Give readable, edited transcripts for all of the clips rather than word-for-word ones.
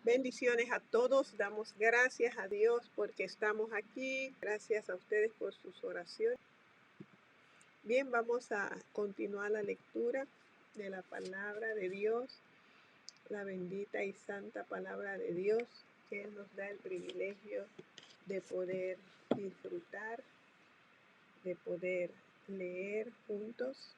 Bendiciones a todos. Damos gracias a Dios porque estamos aquí. Gracias a ustedes por sus oraciones. Bien, vamos a continuar la lectura de la palabra de Dios, la bendita y santa palabra de Dios, que Él nos da el privilegio de poder disfrutar, de poder leer juntos.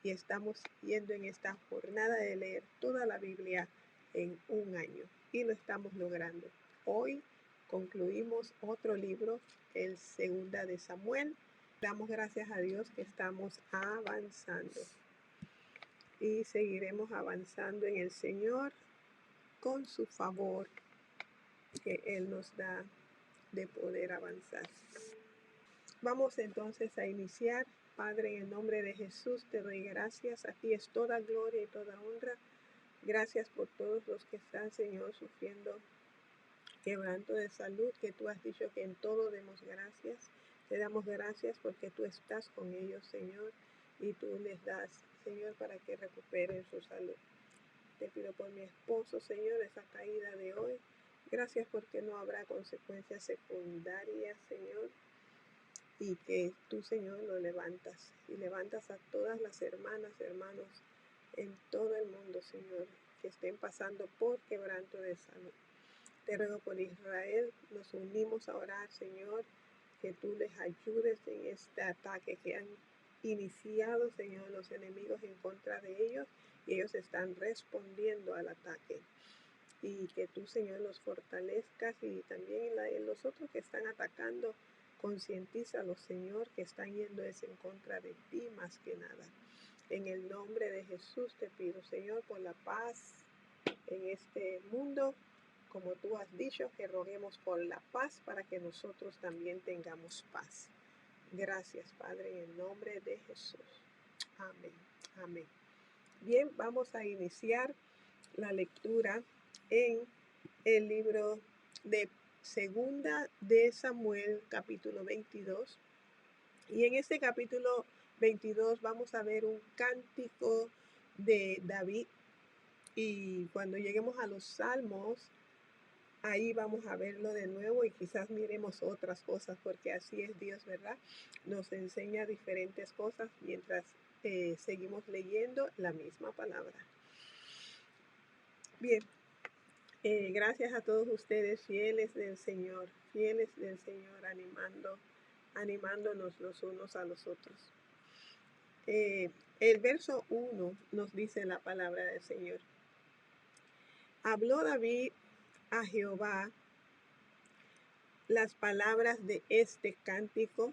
Y estamos yendo en esta jornada de leer toda la Biblia en un año y lo estamos logrando. Hoy concluimos otro libro, el Segunda de Samuel. Damos gracias a Dios que estamos avanzando y seguiremos avanzando en el Señor con su favor que Él nos da de poder avanzar. Vamos entonces a iniciar. Padre, en el nombre de Jesús te doy gracias. A ti es toda gloria y toda honra. Gracias por todos los que están, Señor, sufriendo quebranto de salud, que tú has dicho que en todo demos gracias. Te damos gracias porque tú estás con ellos, Señor, y tú les das, Señor, para que recuperen su salud. Te pido por mi esposo, Señor, esa caída de hoy. Gracias porque no habrá consecuencias secundarias, Señor, y que tú, Señor, lo levantas y levantas a todas las hermanas, hermanos en todo el mundo, Señor, que estén pasando por quebranto de salud. Te ruego por Israel, nos unimos a orar, Señor, que tú les ayudes en este ataque que han iniciado, Señor, los enemigos en contra de ellos, y ellos están respondiendo al ataque. Y que tú, Señor, los fortalezcas, y también los otros que están atacando, concientízalos, Señor, que están yendo es en contra de ti más que nada. En el nombre de Jesús te pido, Señor, por la paz en este mundo, como tú has dicho, que roguemos por la paz para que nosotros también tengamos paz. Gracias, Padre, en el nombre de Jesús. Amén. Amén. Bien, vamos a iniciar la lectura en el libro de Segunda de Samuel, capítulo 22. Y en este capítulo 22 vamos a ver un cántico de David. Y cuando lleguemos a los salmos, ahí vamos a verlo de nuevo y quizás miremos otras cosas, porque así es Dios, ¿verdad? Nos enseña diferentes cosas mientras seguimos leyendo la misma palabra. Bien, gracias a todos ustedes, fieles del Señor, animándonos los unos a los otros. El verso 1 nos dice la palabra del Señor. Habló David a Jehová las palabras de este cántico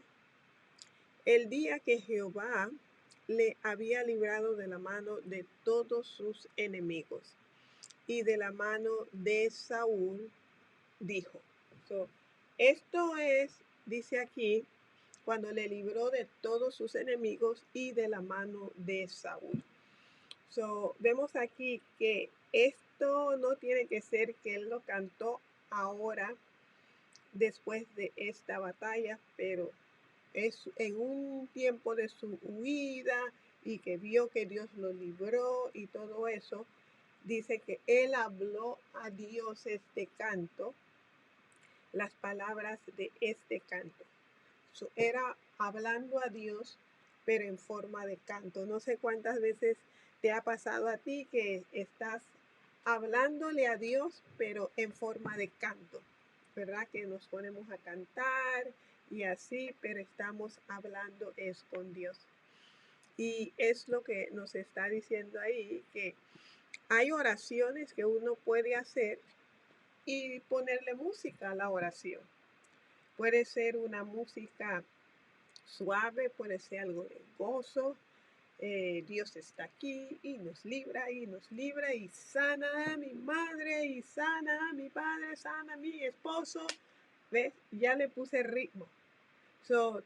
el día que Jehová le había librado de la mano de todos sus enemigos y de la mano de Saúl, dijo. Esto es, dice aquí, cuando le libró de todos sus enemigos y de la mano de Saúl. Vemos aquí que esto no tiene que ser que él lo cantó ahora, después de esta batalla, pero es en un tiempo de su huida y que vio que Dios lo libró y todo eso. Dice que él habló a Dios este canto, las palabras de este canto. Era hablando a Dios, pero en forma de canto. No sé cuántas veces te ha pasado a ti que estás hablándole a Dios, pero en forma de canto, ¿verdad? Que nos ponemos a cantar y así, pero estamos hablando es con Dios. Y es lo que nos está diciendo ahí, que hay oraciones que uno puede hacer y ponerle música a la oración. Puede ser una música suave, puede ser algo de gozo. Dios está aquí y nos libra y sana a mi madre y sana a mi padre, sana a mi esposo. ¿Ves? Ya le puse ritmo.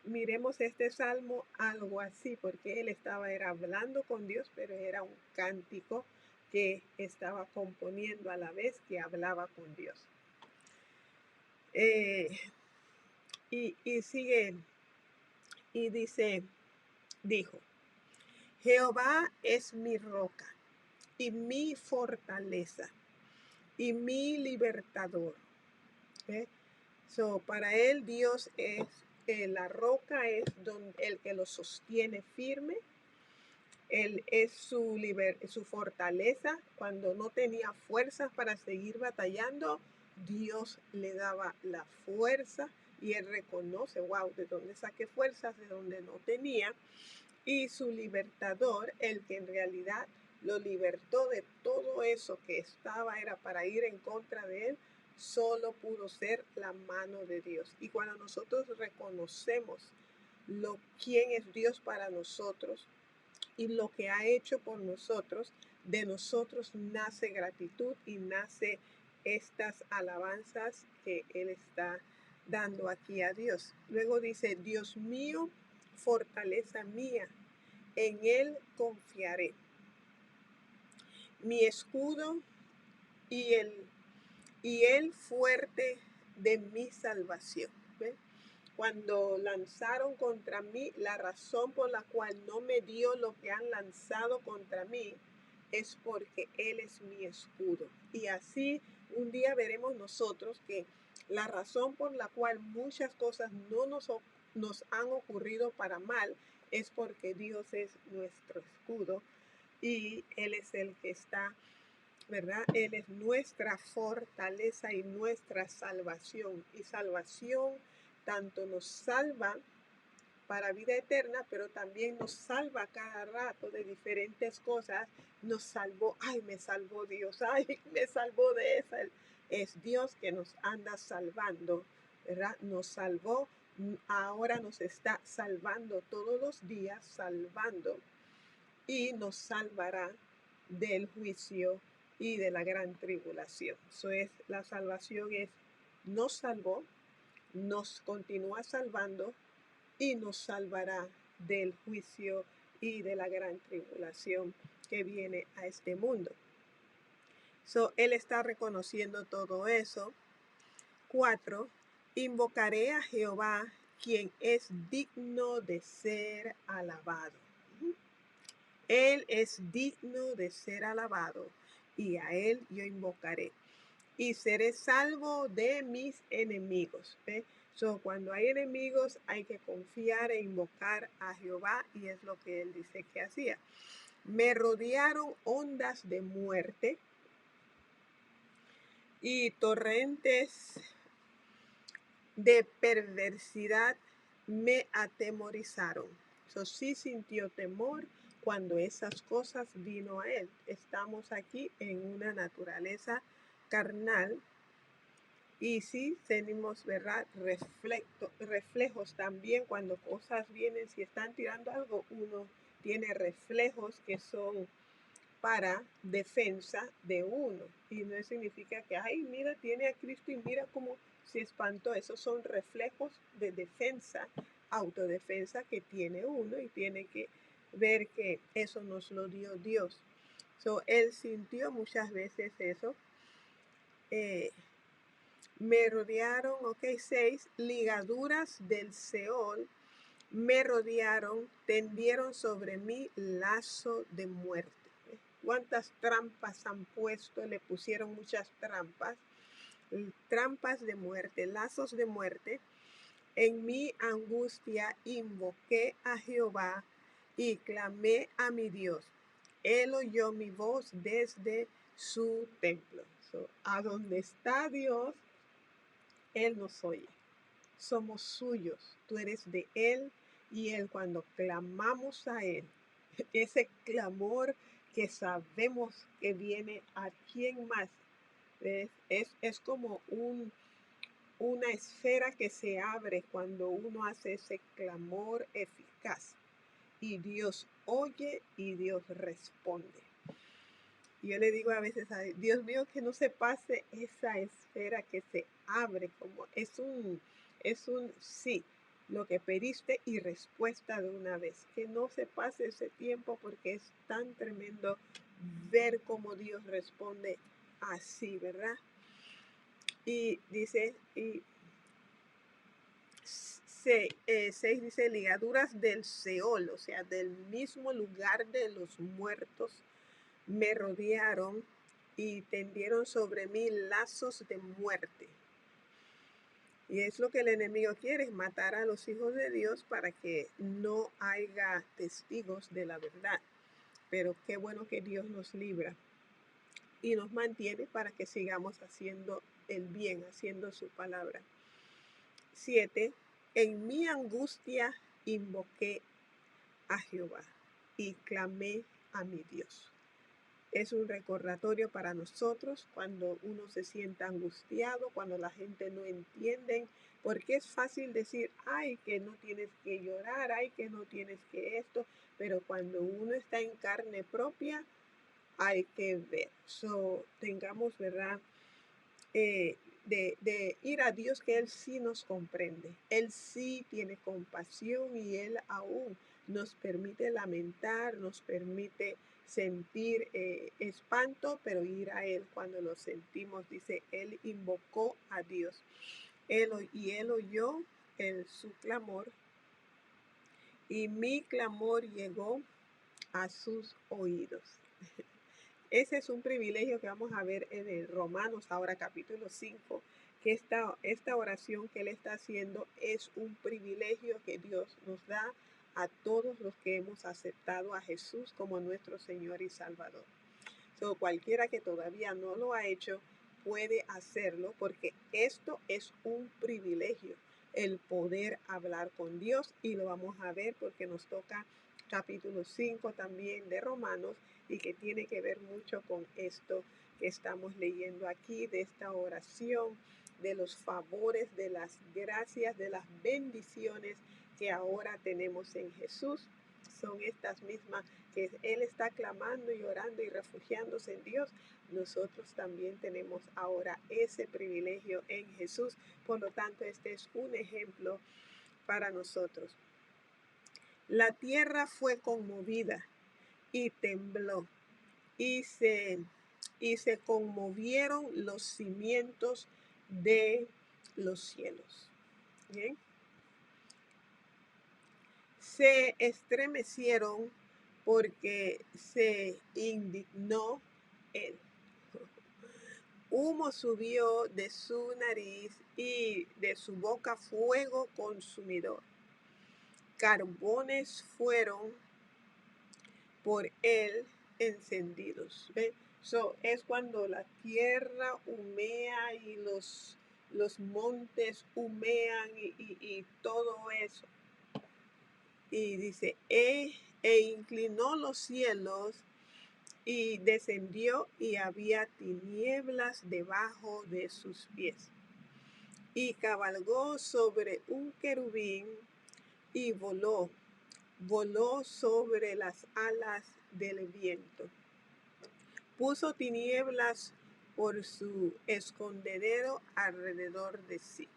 Miremos este salmo algo así, porque él era hablando con Dios, pero era un cántico que estaba componiendo a la vez que hablaba con Dios. Y sigue y dijo, Jehová es mi roca y mi fortaleza, y mi libertador. Para él Dios es la roca, es el que lo sostiene firme. Él es su fortaleza. Cuando no tenía fuerzas para seguir batallando, Dios le daba la fuerza y él reconoce, wow, de dónde saqué fuerzas, de donde no tenía. Y su libertador, el que en realidad lo libertó de todo eso que era para ir en contra de él, solo pudo ser la mano de Dios. Y cuando nosotros reconocemos quién es Dios para nosotros y lo que ha hecho por nosotros, de nosotros nace gratitud y nace estas alabanzas que Él está dando aquí a Dios. Luego dice, Dios mío, fortaleza mía, en Él confiaré. Mi escudo y el fuerte de mi salvación. ¿Ven? Cuando lanzaron contra mí, la razón por la cual no me dio lo que han lanzado contra mí es porque Él es mi escudo. Y así un día veremos nosotros que la razón por la cual muchas cosas no nos han ocurrido para mal es porque Dios es nuestro escudo y Él es el que está, ¿verdad? Él es nuestra fortaleza y nuestra salvación. Y salvación tanto nos salva para vida eterna, pero también nos salva cada rato de diferentes cosas. Nos salvó, ay, me salvó Dios, ay, me salvó de esa. Es Dios que nos anda salvando, ¿verdad? Nos salvó, ahora nos está salvando todos los días, salvando, y nos salvará del juicio y de la gran tribulación. Eso es, la salvación nos salvó, nos continúa salvando y nos salvará del juicio y de la gran tribulación que viene a este mundo. Él está reconociendo todo eso. 4. Invocaré a Jehová, quien es digno de ser alabado. Él es digno de ser alabado y a Él yo invocaré. Y seré salvo de mis enemigos. Cuando hay enemigos hay que confiar e invocar a Jehová y es lo que Él dice que hacía. Me rodearon ondas de muerte y torrentes de perversidad me atemorizaron. Sí sintió temor cuando esas cosas vino a él. Estamos aquí en una naturaleza carnal y sí tenemos, ¿verdad?, reflejos también cuando cosas vienen. Si están tirando algo, uno tiene reflejos que son para defensa de uno. Y no significa que, ay, mira, tiene a Cristo y mira cómo se espantó. Esos son reflejos de defensa, autodefensa que tiene uno y tiene que ver que eso nos lo dio Dios. Él sintió muchas veces eso. Me rodearon, 6, ligaduras del Seol me rodearon, tendieron sobre mí lazo de muerte. ¿Cuántas trampas han puesto? Le pusieron muchas trampas de muerte, lazos de muerte. En mi angustia invoqué a Jehová y clamé a mi Dios. Él oyó mi voz desde su templo. A donde está Dios, Él nos oye. Somos suyos, tú eres de Él y Él, cuando clamamos a Él, ese clamor que sabemos que viene a quién más, es como una esfera que se abre cuando uno hace ese clamor eficaz y Dios oye y Dios responde. Yo le digo a veces a Dios mío que no se pase esa esfera que se abre, como es un sí, lo que pediste y respuesta de una vez. Que no se pase ese tiempo porque es tan tremendo ver cómo Dios responde así, ¿verdad? Y dice, 6 dice, ligaduras del Seol, o sea, del mismo lugar de los muertos, me rodearon y tendieron sobre mí lazos de muerte. Y es lo que el enemigo quiere, es matar a los hijos de Dios para que no haya testigos de la verdad. Pero qué bueno que Dios nos libra y nos mantiene para que sigamos haciendo el bien, haciendo su palabra. 7. En mi angustia invoqué a Jehová y clamé a mi Dios. Es un recordatorio para nosotros cuando uno se sienta angustiado, cuando la gente no entiende, porque es fácil decir, ay, que no tienes que llorar, ay, que no tienes que esto, pero cuando uno está en carne propia, hay que ver. Tengamos, ¿verdad? De ir a Dios, que Él sí nos comprende, Él sí tiene compasión y Él aún nos permite lamentar, nos permite sentir espanto, pero ir a Él cuando lo sentimos. Dice, Él invocó a Dios y Él oyó su clamor y mi clamor llegó a sus oídos. Ese es un privilegio que vamos a ver en el Romanos, ahora capítulo 5, que esta oración que Él está haciendo es un privilegio que Dios nos da a todos los que hemos aceptado a Jesús como nuestro Señor y Salvador. Cualquiera que todavía no lo ha hecho puede hacerlo, porque esto es un privilegio, el poder hablar con Dios, y lo vamos a ver porque nos toca capítulo 5 también de Romanos, y que tiene que ver mucho con esto que estamos leyendo aquí, de esta oración, de los favores, de las gracias, de las bendiciones que ahora tenemos en Jesús. Son estas mismas que Él está clamando y orando y refugiándose en Dios. Nosotros también tenemos ahora ese privilegio en Jesús. Por lo tanto, este es un ejemplo para nosotros. La tierra fue conmovida y tembló, y se conmovieron los cimientos de los cielos. ¿Bien? Se estremecieron porque se indignó él. Humo subió de su nariz y de su boca fuego consumidor. Carbones fueron por él encendidos. ¿Ven? Es cuando la tierra humea y los montes humean y todo eso. Y dice, e inclinó los cielos y descendió, y había tinieblas debajo de sus pies. Y cabalgó sobre un querubín y voló sobre las alas del viento. Puso tinieblas por su escondedero alrededor de sí,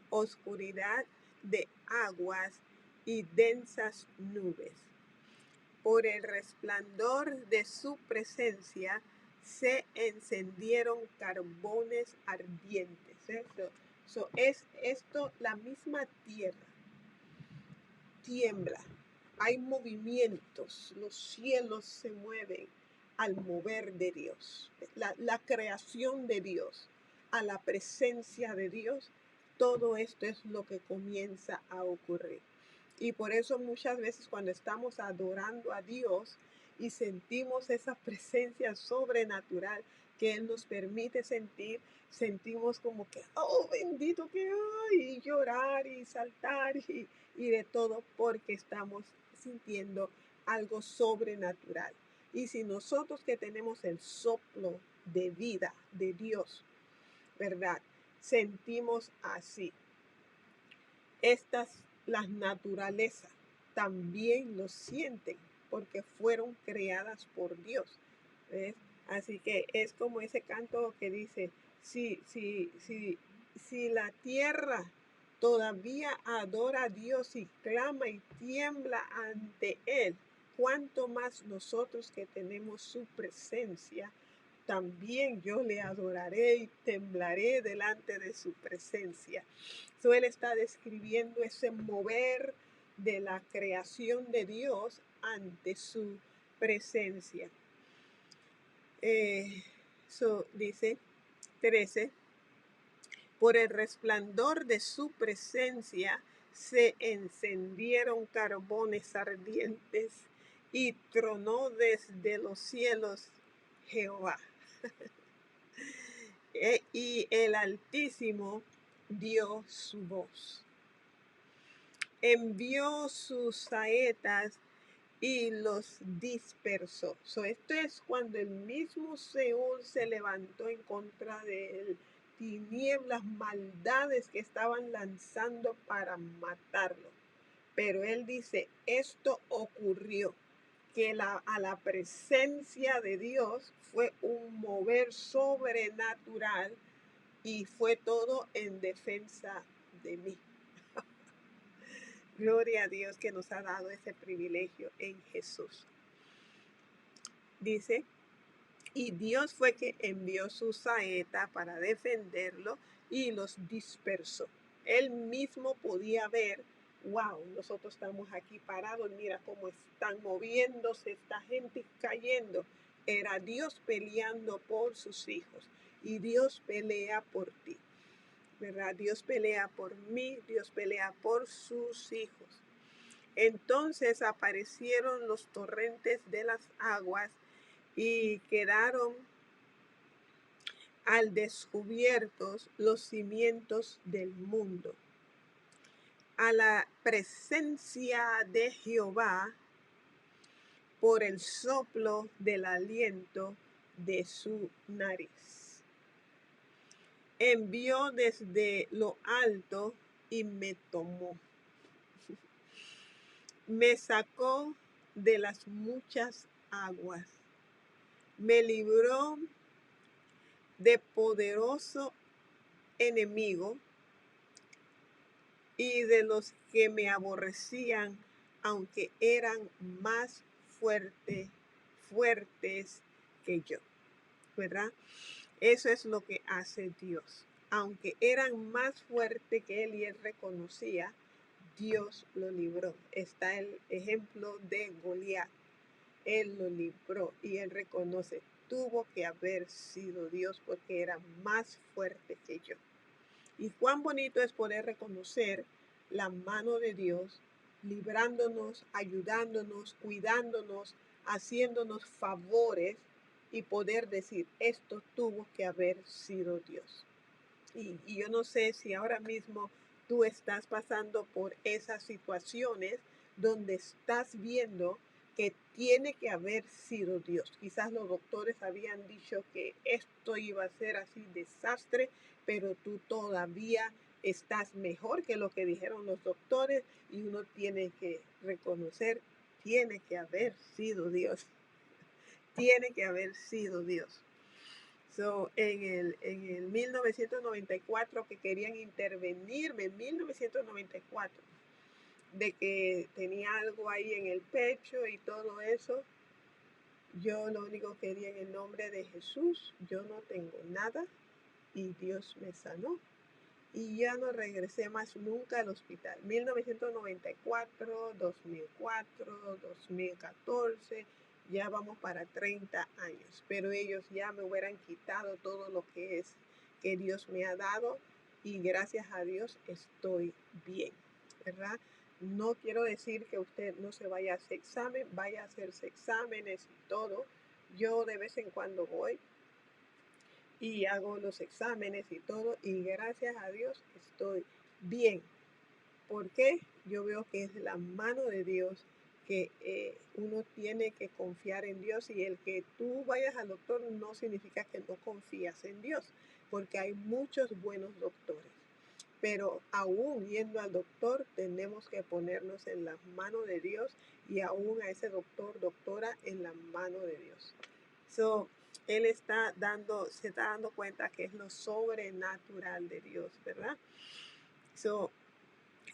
oscuridad de aguas y densas nubes. Por el resplandor de su presencia se encendieron carbones ardientes. Es esto, la misma tierra tiembla, hay movimientos, los cielos se mueven al mover de Dios, la creación de Dios, a la presencia de Dios. Todo esto es lo que comienza a ocurrir. Y por eso muchas veces cuando estamos adorando a Dios y sentimos esa presencia sobrenatural que Él nos permite sentir, sentimos como que, oh, bendito que hay, y llorar y saltar y de todo, porque estamos sintiendo algo sobrenatural. Y si nosotros, que tenemos el soplo de vida de Dios, ¿verdad?, sentimos así, las naturalezas también lo sienten, porque fueron creadas por Dios. ¿Ves? Así que es como ese canto que dice, si la tierra todavía adora a Dios y clama y tiembla ante Él, cuánto más nosotros que tenemos su presencia, también yo le adoraré y temblaré delante de su presencia. Él está describiendo ese mover de la creación de Dios ante su presencia. Dice 13, por el resplandor de su presencia se encendieron carbones ardientes y tronó desde los cielos Jehová. Y el Altísimo dio su voz. Envió sus saetas y los dispersó. Esto es cuando el mismo Seúl se levantó en contra de él. Tinieblas, maldades que estaban lanzando para matarlo. Pero él dice, esto ocurrió, que a la presencia de Dios fue un mover sobrenatural y fue todo en defensa de mí. Gloria a Dios que nos ha dado ese privilegio en Jesús. Dice, y Dios fue que envió su saeta para defenderlo y los dispersó. Él mismo podía ver, wow, nosotros estamos aquí parados, mira cómo están moviéndose esta gente cayendo. Era Dios peleando por sus hijos y Dios pelea por ti, ¿verdad? Dios pelea por mí, Dios pelea por sus hijos. Entonces aparecieron los torrentes de las aguas y quedaron al descubierto los cimientos del mundo. A la presencia de Jehová por el soplo del aliento de su nariz. Envió desde lo alto y me tomó. Me sacó de las muchas aguas. Me libró de poderoso enemigo y de los que me aborrecían, aunque eran más fuertes que yo, ¿verdad? Eso es lo que hace Dios. Aunque eran más fuertes que él y él reconocía, Dios lo libró. Está el ejemplo de Goliat. Él lo libró y él reconoce, tuvo que haber sido Dios porque era más fuerte que yo. Y cuán bonito es poder reconocer la mano de Dios, librándonos, ayudándonos, cuidándonos, haciéndonos favores y poder decir, esto tuvo que haber sido Dios. Y yo no sé si ahora mismo tú estás pasando por esas situaciones donde estás viendo que tiene que haber sido Dios. Quizás los doctores habían dicho que esto iba a ser así desastre, pero tú todavía estás mejor que lo que dijeron los doctores y uno tiene que reconocer, tiene que haber sido Dios. Tiene que haber sido Dios. En el 1994 que querían intervenirme, en 1994, de que tenía algo ahí en el pecho y todo eso, yo lo único que quería en el nombre de Jesús, yo no tengo nada y Dios me sanó. Y ya no regresé más nunca al hospital. 1994, 2004, 2014, ya vamos para 30 años. Pero ellos ya me hubieran quitado todo lo que Dios me ha dado y gracias a Dios estoy bien, ¿verdad? No quiero decir que usted no se vaya a hacer examen, vaya a hacerse exámenes y todo. Yo de vez en cuando voy y hago los exámenes y todo y gracias a Dios estoy bien. Porque yo veo que es la mano de Dios que uno tiene que confiar en Dios y el que tú vayas al doctor no significa que no confías en Dios, porque hay muchos buenos doctores. Pero aún yendo al doctor tenemos que ponernos en la mano de Dios y aún a ese doctor, doctora en la mano de Dios. Él se está dando cuenta que es lo sobrenatural de Dios, ¿verdad?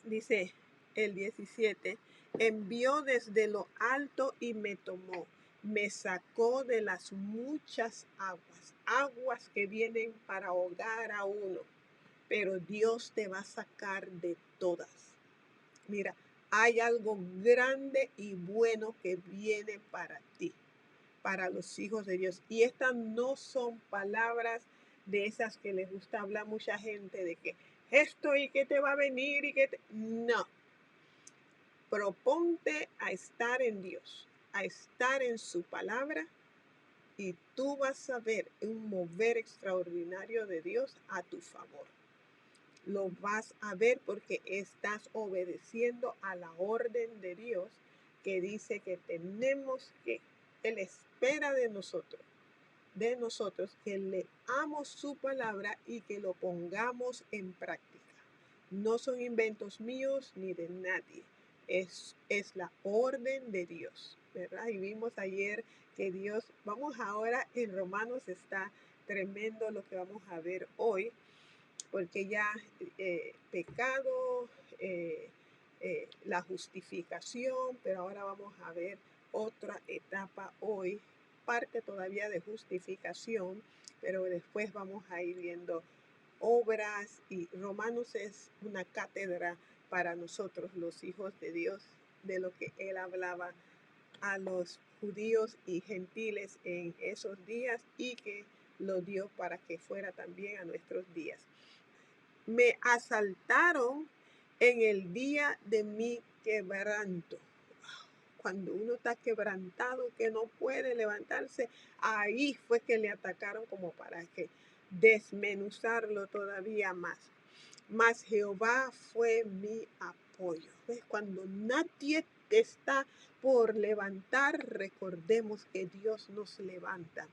Dice el 17, envió desde lo alto y me tomó, me sacó de las muchas aguas que vienen para ahogar a uno, pero Dios te va a sacar de todas. Mira, hay algo grande y bueno que viene para ti, para los hijos de Dios. Y estas no son palabras de esas que les gusta hablar mucha gente de que esto y que te va a venir y que no. Proponte a estar en Dios, a estar en su palabra, y tú vas a ver un mover extraordinario de Dios a tu favor. Lo vas a ver porque estás obedeciendo a la orden de Dios que dice que tenemos que, Él espera de nosotros que leamos su palabra y que lo pongamos en práctica. No son inventos míos ni de nadie. Es la orden de Dios, ¿verdad? Y vimos ayer que Dios, vamos ahora en Romanos, está tremendo lo que vamos a ver hoy, porque ya pecado, la justificación, pero ahora vamos a ver otra etapa hoy, parte todavía de justificación, pero después vamos a ir viendo obras, y Romanos es una cátedra para nosotros, los hijos de Dios, de lo que él hablaba a los judíos y gentiles en esos días y que lo dio para que fuera también a nuestros días. Me asaltaron en el día de mi quebranto. Cuando uno está quebrantado, que no puede levantarse, ahí fue que le atacaron como para que desmenuzarlo todavía más. Mas Jehová fue mi apoyo. ¿Ves? Cuando nadie está por levantar, recordemos que Dios nos levanta.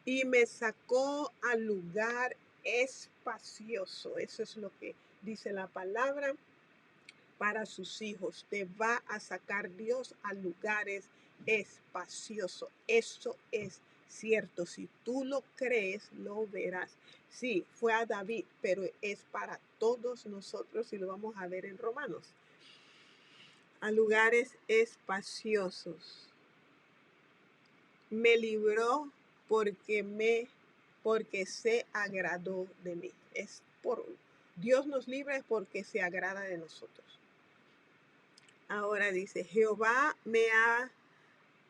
Y me sacó al lugar espacioso. Eso es lo que dice la palabra para sus hijos. Te va a sacar Dios a lugares espaciosos. Eso es cierto. Si tú lo crees, lo verás. Sí, fue a David, pero es para todos nosotros y lo vamos a ver en Romanos. A lugares espaciosos. Me libró porque se agradó de mí. Dios nos libra porque se agrada de nosotros. Ahora dice, Jehová me ha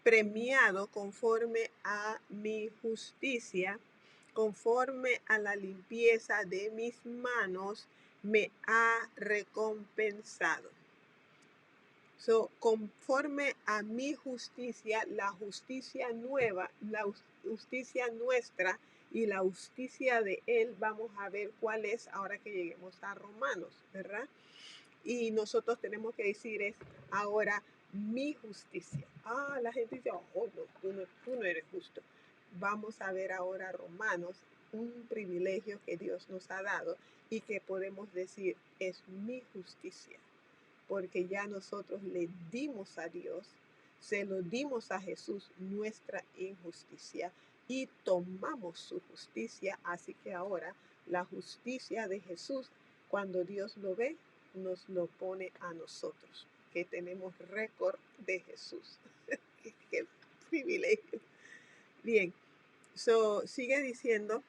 premiado conforme a mi justicia, conforme a la limpieza de mis manos, me ha recompensado. Conforme a mi justicia, la justicia nueva, la justicia nuestra y la justicia de Él, vamos a ver cuál es ahora que lleguemos a Romanos, ¿verdad? Y nosotros tenemos que decir es ahora mi justicia. La gente dice, no, tú no eres justo. Vamos a ver ahora Romanos, un privilegio que Dios nos ha dado y que podemos decir es mi justicia. Porque ya nosotros le dimos a Dios, se lo dimos a Jesús nuestra injusticia y tomamos su justicia. Así que ahora la justicia de Jesús, cuando Dios lo ve, nos lo pone a nosotros, que tenemos récord de Jesús. Qué privilegio. Bien, sigue diciendo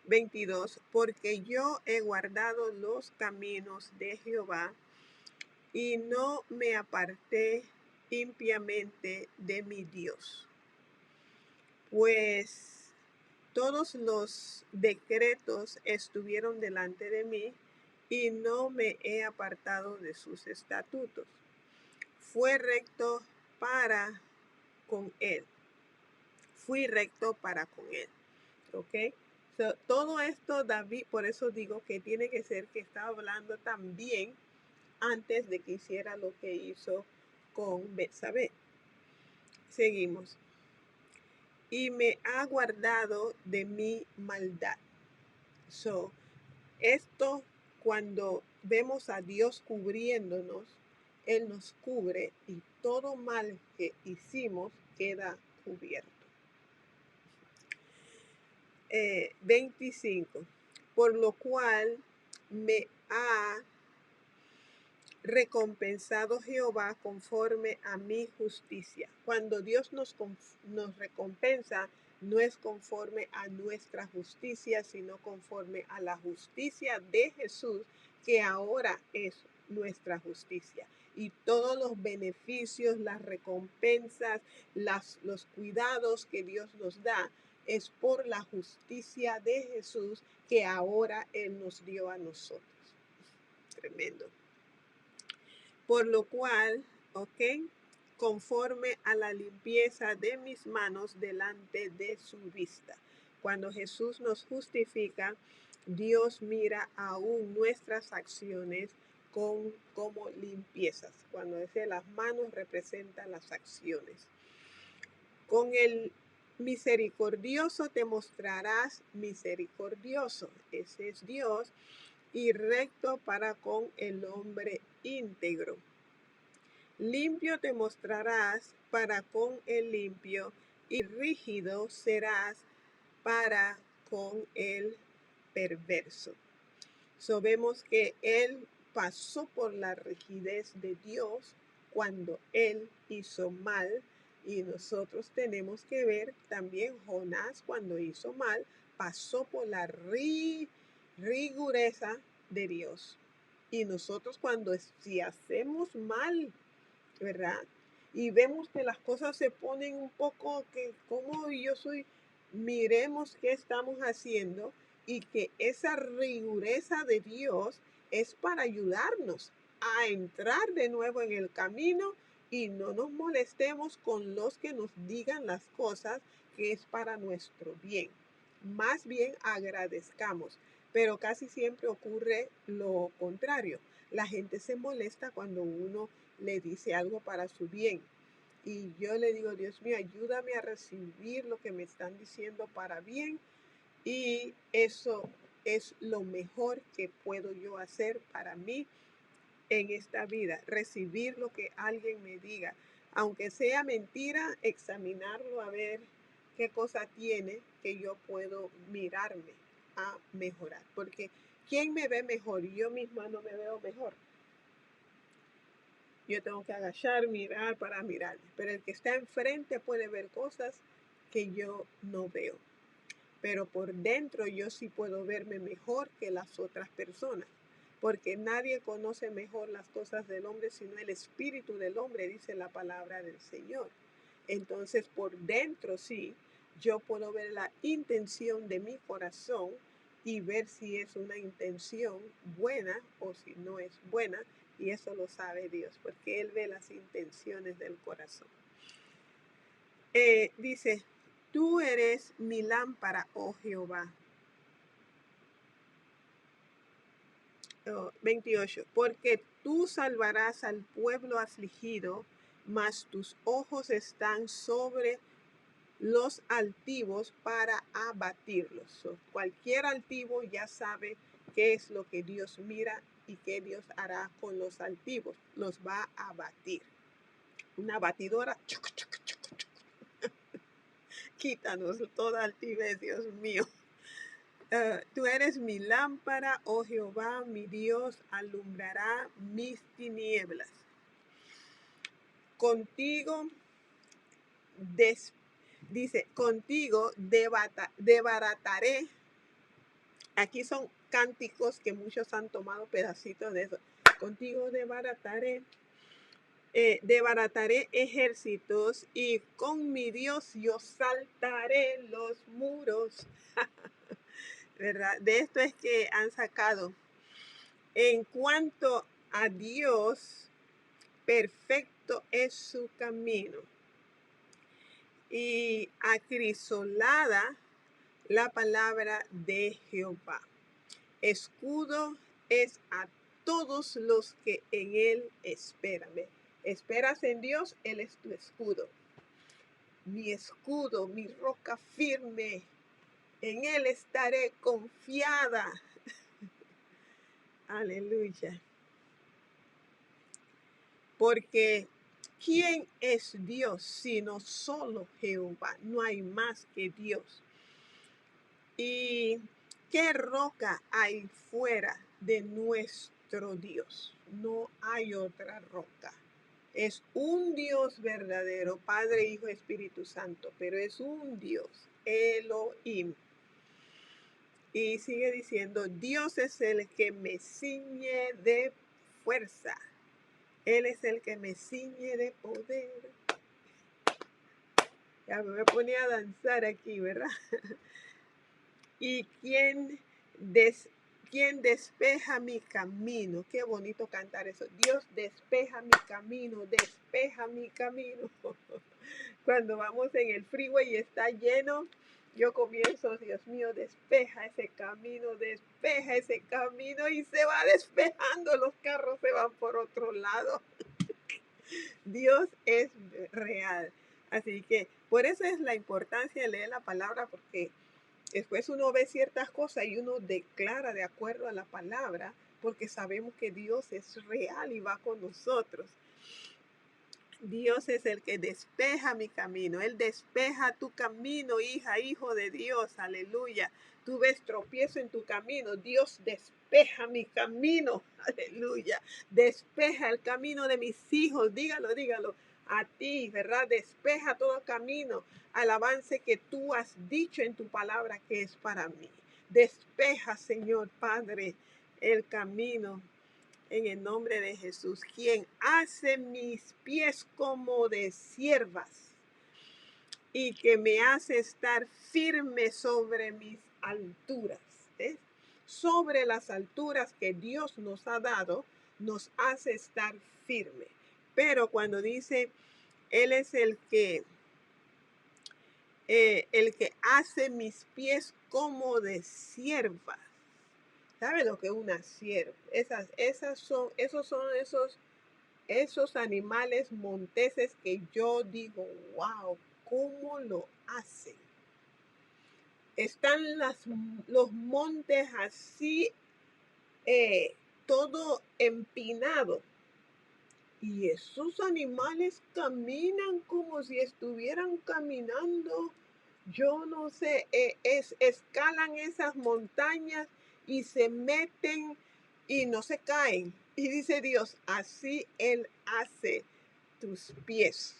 22, porque yo he guardado los caminos de Jehová y no me aparté impiamente de mi Dios. Pues todos los decretos estuvieron delante de mí y no me he apartado de sus estatutos. Fue recto para con él. Fui recto para con él. ¿Ok? Todo esto David, por eso digo que tiene que ser que estaba hablando también antes de que hiciera lo que hizo con Betsabé. Seguimos. Y me ha guardado de mi maldad. Esto, cuando vemos a Dios cubriéndonos, Él nos cubre y todo mal que hicimos queda cubierto. 25. Por lo cual me ha recompensado Jehová conforme a mi justicia. Cuando Dios nos recompensa, no es conforme a nuestra justicia, sino conforme a la justicia de Jesús, que ahora es nuestra justicia. y todos los beneficios, las recompensas, los cuidados que Dios nos da, es por la justicia de Jesús que ahora Él nos dio a nosotros. Tremendo. Por lo cual, ¿ok? Conforme a la limpieza de mis manos delante de su vista. Cuando Jesús nos justifica, Dios mira aún nuestras acciones como limpiezas. Cuando dice las manos representan las acciones. Con el misericordioso te mostrarás misericordioso. Ese es Dios. Y recto para con el hombre íntegro. Limpio te mostrarás para con el limpio, y rígido serás para con el perverso. Sabemos que Él pasó por la rigidez de Dios cuando Él hizo mal, y nosotros tenemos que ver también Jonás cuando hizo mal, pasó por la rigureza de Dios. Y nosotros si hacemos mal, ¿verdad? Y vemos que las cosas se ponen un poco como yo soy, miremos qué estamos haciendo y que esa rigureza de Dios es para ayudarnos a entrar de nuevo en el camino y no nos molestemos con los que nos digan las cosas que es para nuestro bien. Más bien agradezcamos, pero casi siempre ocurre lo contrario. La gente se molesta cuando uno le dice algo para su bien. Y yo le digo, Dios mío, ayúdame a recibir lo que me están diciendo para bien. Y eso es lo mejor que puedo yo hacer para mí en esta vida. Recibir lo que alguien me diga. Aunque sea mentira, examinarlo a ver qué cosa tiene que yo puedo mirarme a mejorar. Porque ¿quién me ve mejor? Yo misma no me veo mejor. Yo tengo que agachar, mirar para mirarme. Pero el que está enfrente puede ver cosas que yo no veo. Pero por dentro yo sí puedo verme mejor que las otras personas. Porque nadie conoce mejor las cosas del hombre sino el espíritu del hombre, dice la palabra del Señor. Entonces por dentro sí, yo puedo ver la intención de mi corazón y ver si es una intención buena o si no es buena. Y eso lo sabe Dios, porque Él ve las intenciones del corazón. Dice, tú eres mi lámpara, oh Jehová. 28. Porque tú salvarás al pueblo afligido, mas tus ojos están sobre los altivos para abatirlos. Cualquier altivo ya sabe qué es lo que Dios mira y qué Dios hará con los altivos. Los va a abatir. Una batidora. Quítanos toda altivez, Dios mío. Tú eres mi lámpara, oh Jehová, mi Dios, alumbrará mis tinieblas. Contigo, dice, contigo desbarataré. Aquí son cánticos que muchos han tomado pedacitos de eso. Contigo desbarataré ejércitos y con mi Dios yo saltaré los muros. ¿Verdad? De esto es que han sacado. En cuanto a Dios, perfecto es su camino. Y acrisolada la palabra de Jehová. Escudo es a todos los que en él esperan. Esperas en Dios, Él es tu escudo. Mi escudo, mi roca firme. En Él estaré confiada. Aleluya. Porque ¿quién es Dios sino solo Jehová? No hay más que Dios. ¿Y qué roca hay fuera de nuestro Dios? No hay otra roca. Es un Dios verdadero, Padre, Hijo, Espíritu Santo, pero es un Dios, Elohim. Y sigue diciendo, Dios es el que me ciñe de fuerza Él es el que me ciñe de poder. Ya me ponía a danzar aquí, ¿verdad? Y quien despeja mi camino. Qué bonito cantar eso. Dios despeja mi camino, despeja mi camino. Cuando vamos en el freeway y está lleno, yo comienzo, Dios mío, despeja ese camino y se va despejando, los carros se van por otro lado. Dios es real. Así que por eso es la importancia de leer la palabra, porque después uno ve ciertas cosas y uno declara de acuerdo a la palabra, porque sabemos que Dios es real y va con nosotros. Dios es el que despeja mi camino. Él despeja tu camino, hija, hijo de Dios. Aleluya. Tú ves tropiezo en tu camino. Dios despeja mi camino. Aleluya. Despeja el camino de mis hijos. Dígalo, dígalo. A ti, ¿verdad? Despeja todo camino al avance que tú has dicho en tu palabra que es para mí. Despeja, Señor Padre, el camino en el nombre de Jesús, quien hace mis pies como de siervas y que me hace estar firme sobre mis alturas. ¿Ves? Sobre las alturas que Dios nos ha dado, nos hace estar firme. Pero cuando dice, Él es el que hace mis pies como de siervas. ¿Sabe lo que es una sierva? Esos son esos animales monteses que yo digo, wow, ¿cómo lo hacen? Están los montes así, todo empinado. Y esos animales caminan como si estuvieran caminando, yo no sé, escalan esas montañas y se meten y no se caen. Y dice Dios, así Él hace tus pies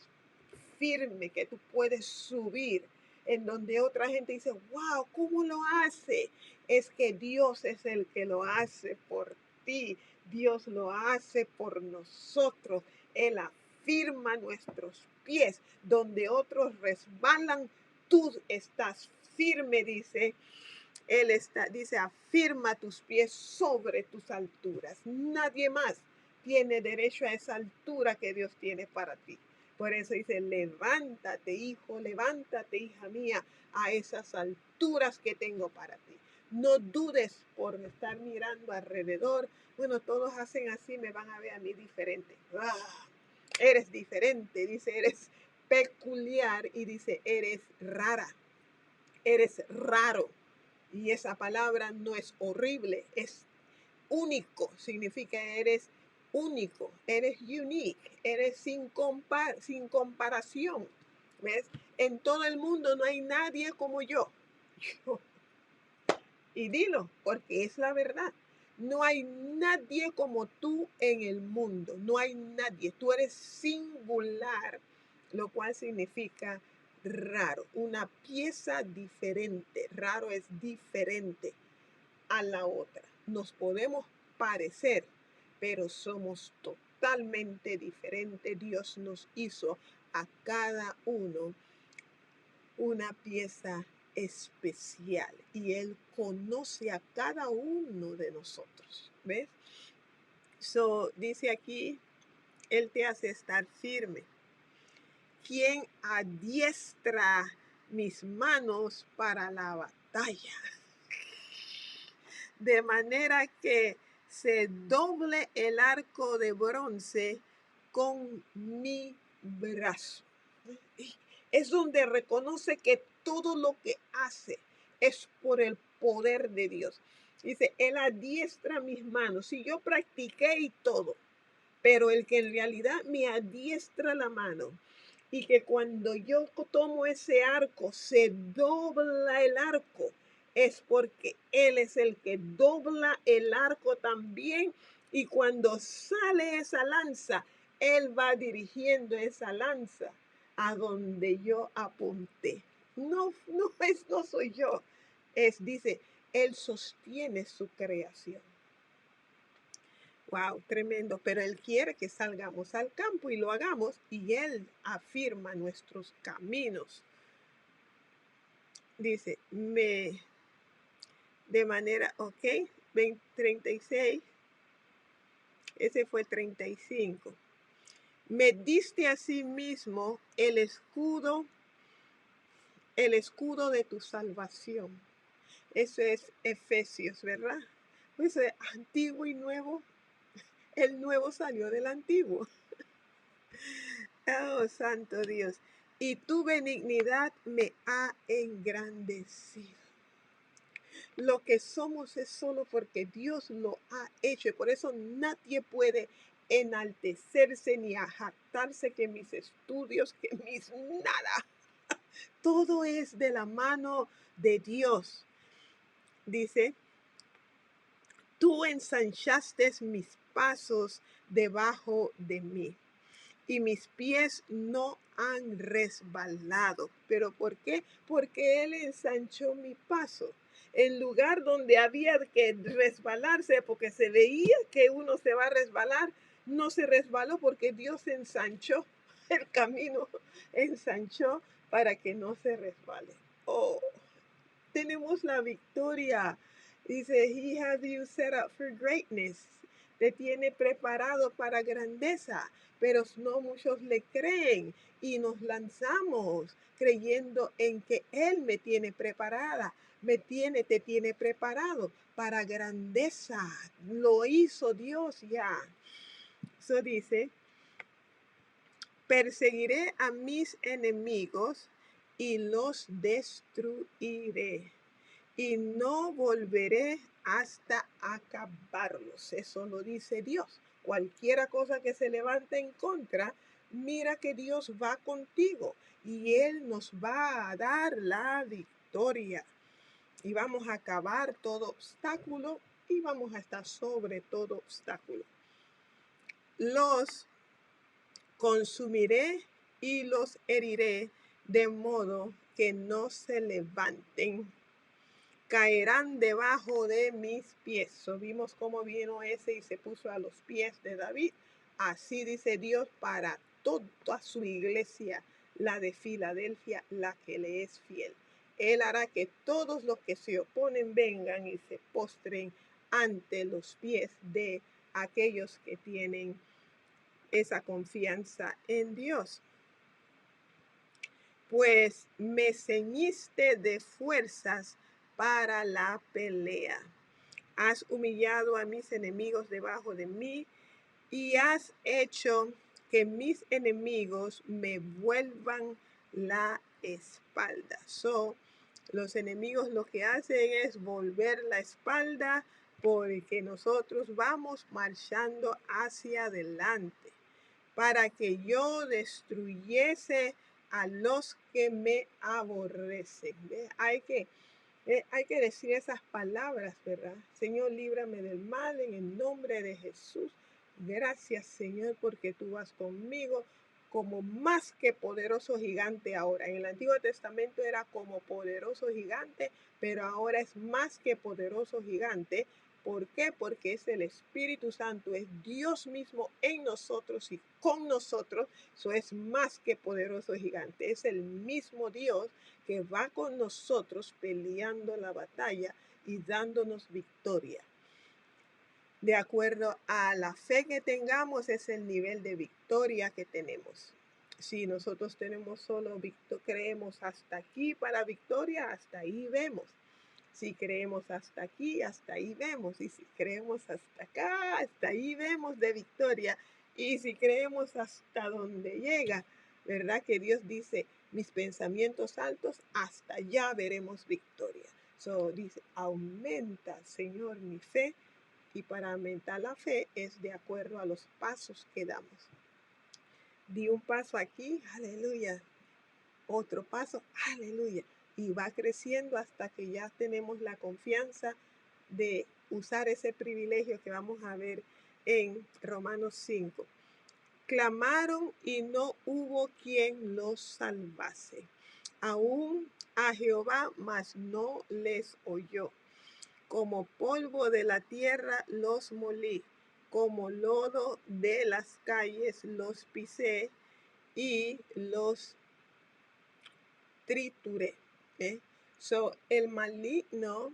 firme, que tú puedes subir, en donde otra gente dice, wow, ¿cómo lo hace? Es que Dios es el que lo hace por ti. Dios lo hace por nosotros. Él afirma nuestros pies. Donde otros resbalan, tú estás firme, dice. Dice, afirma tus pies sobre tus alturas. Nadie más tiene derecho a esa altura que Dios tiene para ti. Por eso dice, levántate, hijo, levántate, hija mía, a esas alturas que tengo para ti. No dudes por estar mirando alrededor. Bueno, todos hacen así, me van a ver a mí diferente. Eres diferente, dice, eres peculiar y dice, eres rara, eres raro. Y esa palabra no es horrible, es único, significa eres único, eres unique, eres sin comparación. ¿Ves? En todo el mundo no hay nadie como yo. Y dilo, porque es la verdad. No hay nadie como tú en el mundo. No hay nadie. Tú eres singular, lo cual significa raro. Una pieza diferente. Raro es diferente a la otra. Nos podemos parecer, pero somos totalmente diferentes. Dios nos hizo a cada uno una pieza especial y Él conoce a cada uno de nosotros. ¿Ves? Dice aquí, Él te hace estar firme. ¿Quién adiestra mis manos para la batalla? De manera que se doble el arco de bronce con mi brazo. Es donde reconoce que todo lo que hace es por el poder de Dios. Dice, Él adiestra mis manos. Si yo practiqué y todo, pero el que en realidad me adiestra la mano y que cuando yo tomo ese arco se dobla el arco, es porque Él es el que dobla el arco también, y cuando sale esa lanza, Él va dirigiendo esa lanza a donde yo apunté. No soy yo. Dice, Él sostiene su creación. Wow, tremendo. Pero Él quiere que salgamos al campo y lo hagamos, y Él afirma nuestros caminos. Dice, de manera, ok, 36, ese fue 35. Me diste a sí mismo el escudo de tu salvación. Eso es Efesios, ¿verdad? Pues antiguo y nuevo, el nuevo salió del antiguo. Oh, santo Dios. Y tu benignidad me ha engrandecido. Lo que somos es solo porque Dios lo ha hecho. Y por eso nadie puede enaltecerse ni a jactarse que mis estudios, que mis nada. Todo es de la mano de Dios. Dice, tú ensanchaste mis pasos debajo de mí y mis pies no han resbalado. ¿Pero por qué? Porque Él ensanchó mi paso. El lugar donde había que resbalarse, porque se veía que uno se va a resbalar, no se resbaló porque Dios ensanchó el camino, ensanchó para que no se resbale. Oh, tenemos la victoria. Dice, He has you set up for greatness. Te tiene preparado para grandeza, pero no muchos le creen y nos lanzamos creyendo en que Él me tiene preparada, te tiene preparado para grandeza. Lo hizo Dios ya. Eso dice, perseguiré a mis enemigos y los destruiré y no volveré hasta acabarlos. Eso lo dice Dios. Cualquiera cosa que se levante en contra, mira que Dios va contigo y Él nos va a dar la victoria. Y vamos a acabar todo obstáculo y vamos a estar sobre todo obstáculo. Los consumiré y los heriré de modo que no se levanten. Caerán debajo de mis pies. Vimos cómo vino ese y se puso a los pies de David. Así dice Dios para toda su iglesia, la de Filadelfia, la que le es fiel. Él hará que todos los que se oponen vengan y se postren ante los pies de aquellos que tienen esa confianza en Dios. Pues me ceñiste de fuerzas para la pelea. Has humillado a mis enemigos debajo de mí y has hecho que mis enemigos me vuelvan la espalda. Los enemigos lo que hacen es volver la espalda porque nosotros vamos marchando hacia adelante para que yo destruyese a los que me aborrecen. Hay que decir esas palabras, ¿verdad? Señor, líbrame del mal en el nombre de Jesús. Gracias, Señor, porque tú vas conmigo como más que poderoso gigante ahora. En el Antiguo Testamento era como poderoso gigante, pero ahora es más que poderoso gigante. ¿Por qué? Porque es el Espíritu Santo, es Dios mismo en nosotros y con nosotros. Eso es más que poderoso gigante. Es el mismo Dios que va con nosotros peleando la batalla y dándonos victoria. De acuerdo a la fe que tengamos, es el nivel de victoria que tenemos. Si nosotros tenemos creemos hasta aquí para victoria, hasta ahí vemos. Si creemos hasta aquí, hasta ahí vemos. Y si creemos hasta acá, hasta ahí vemos de victoria. Y si creemos hasta donde llega, ¿verdad? Que Dios dice, mis pensamientos altos, hasta allá veremos victoria. Dice, aumenta, Señor, mi fe. Y para aumentar la fe es de acuerdo a los pasos que damos. Di un paso aquí, aleluya. Otro paso, aleluya. Y va creciendo hasta que ya tenemos la confianza de usar ese privilegio que vamos a ver en Romanos 5. Clamaron y no hubo quien los salvase. Aún a Jehová, mas no les oyó. Como polvo de la tierra los molí, como lodo de las calles los pisé y los trituré. El maligno,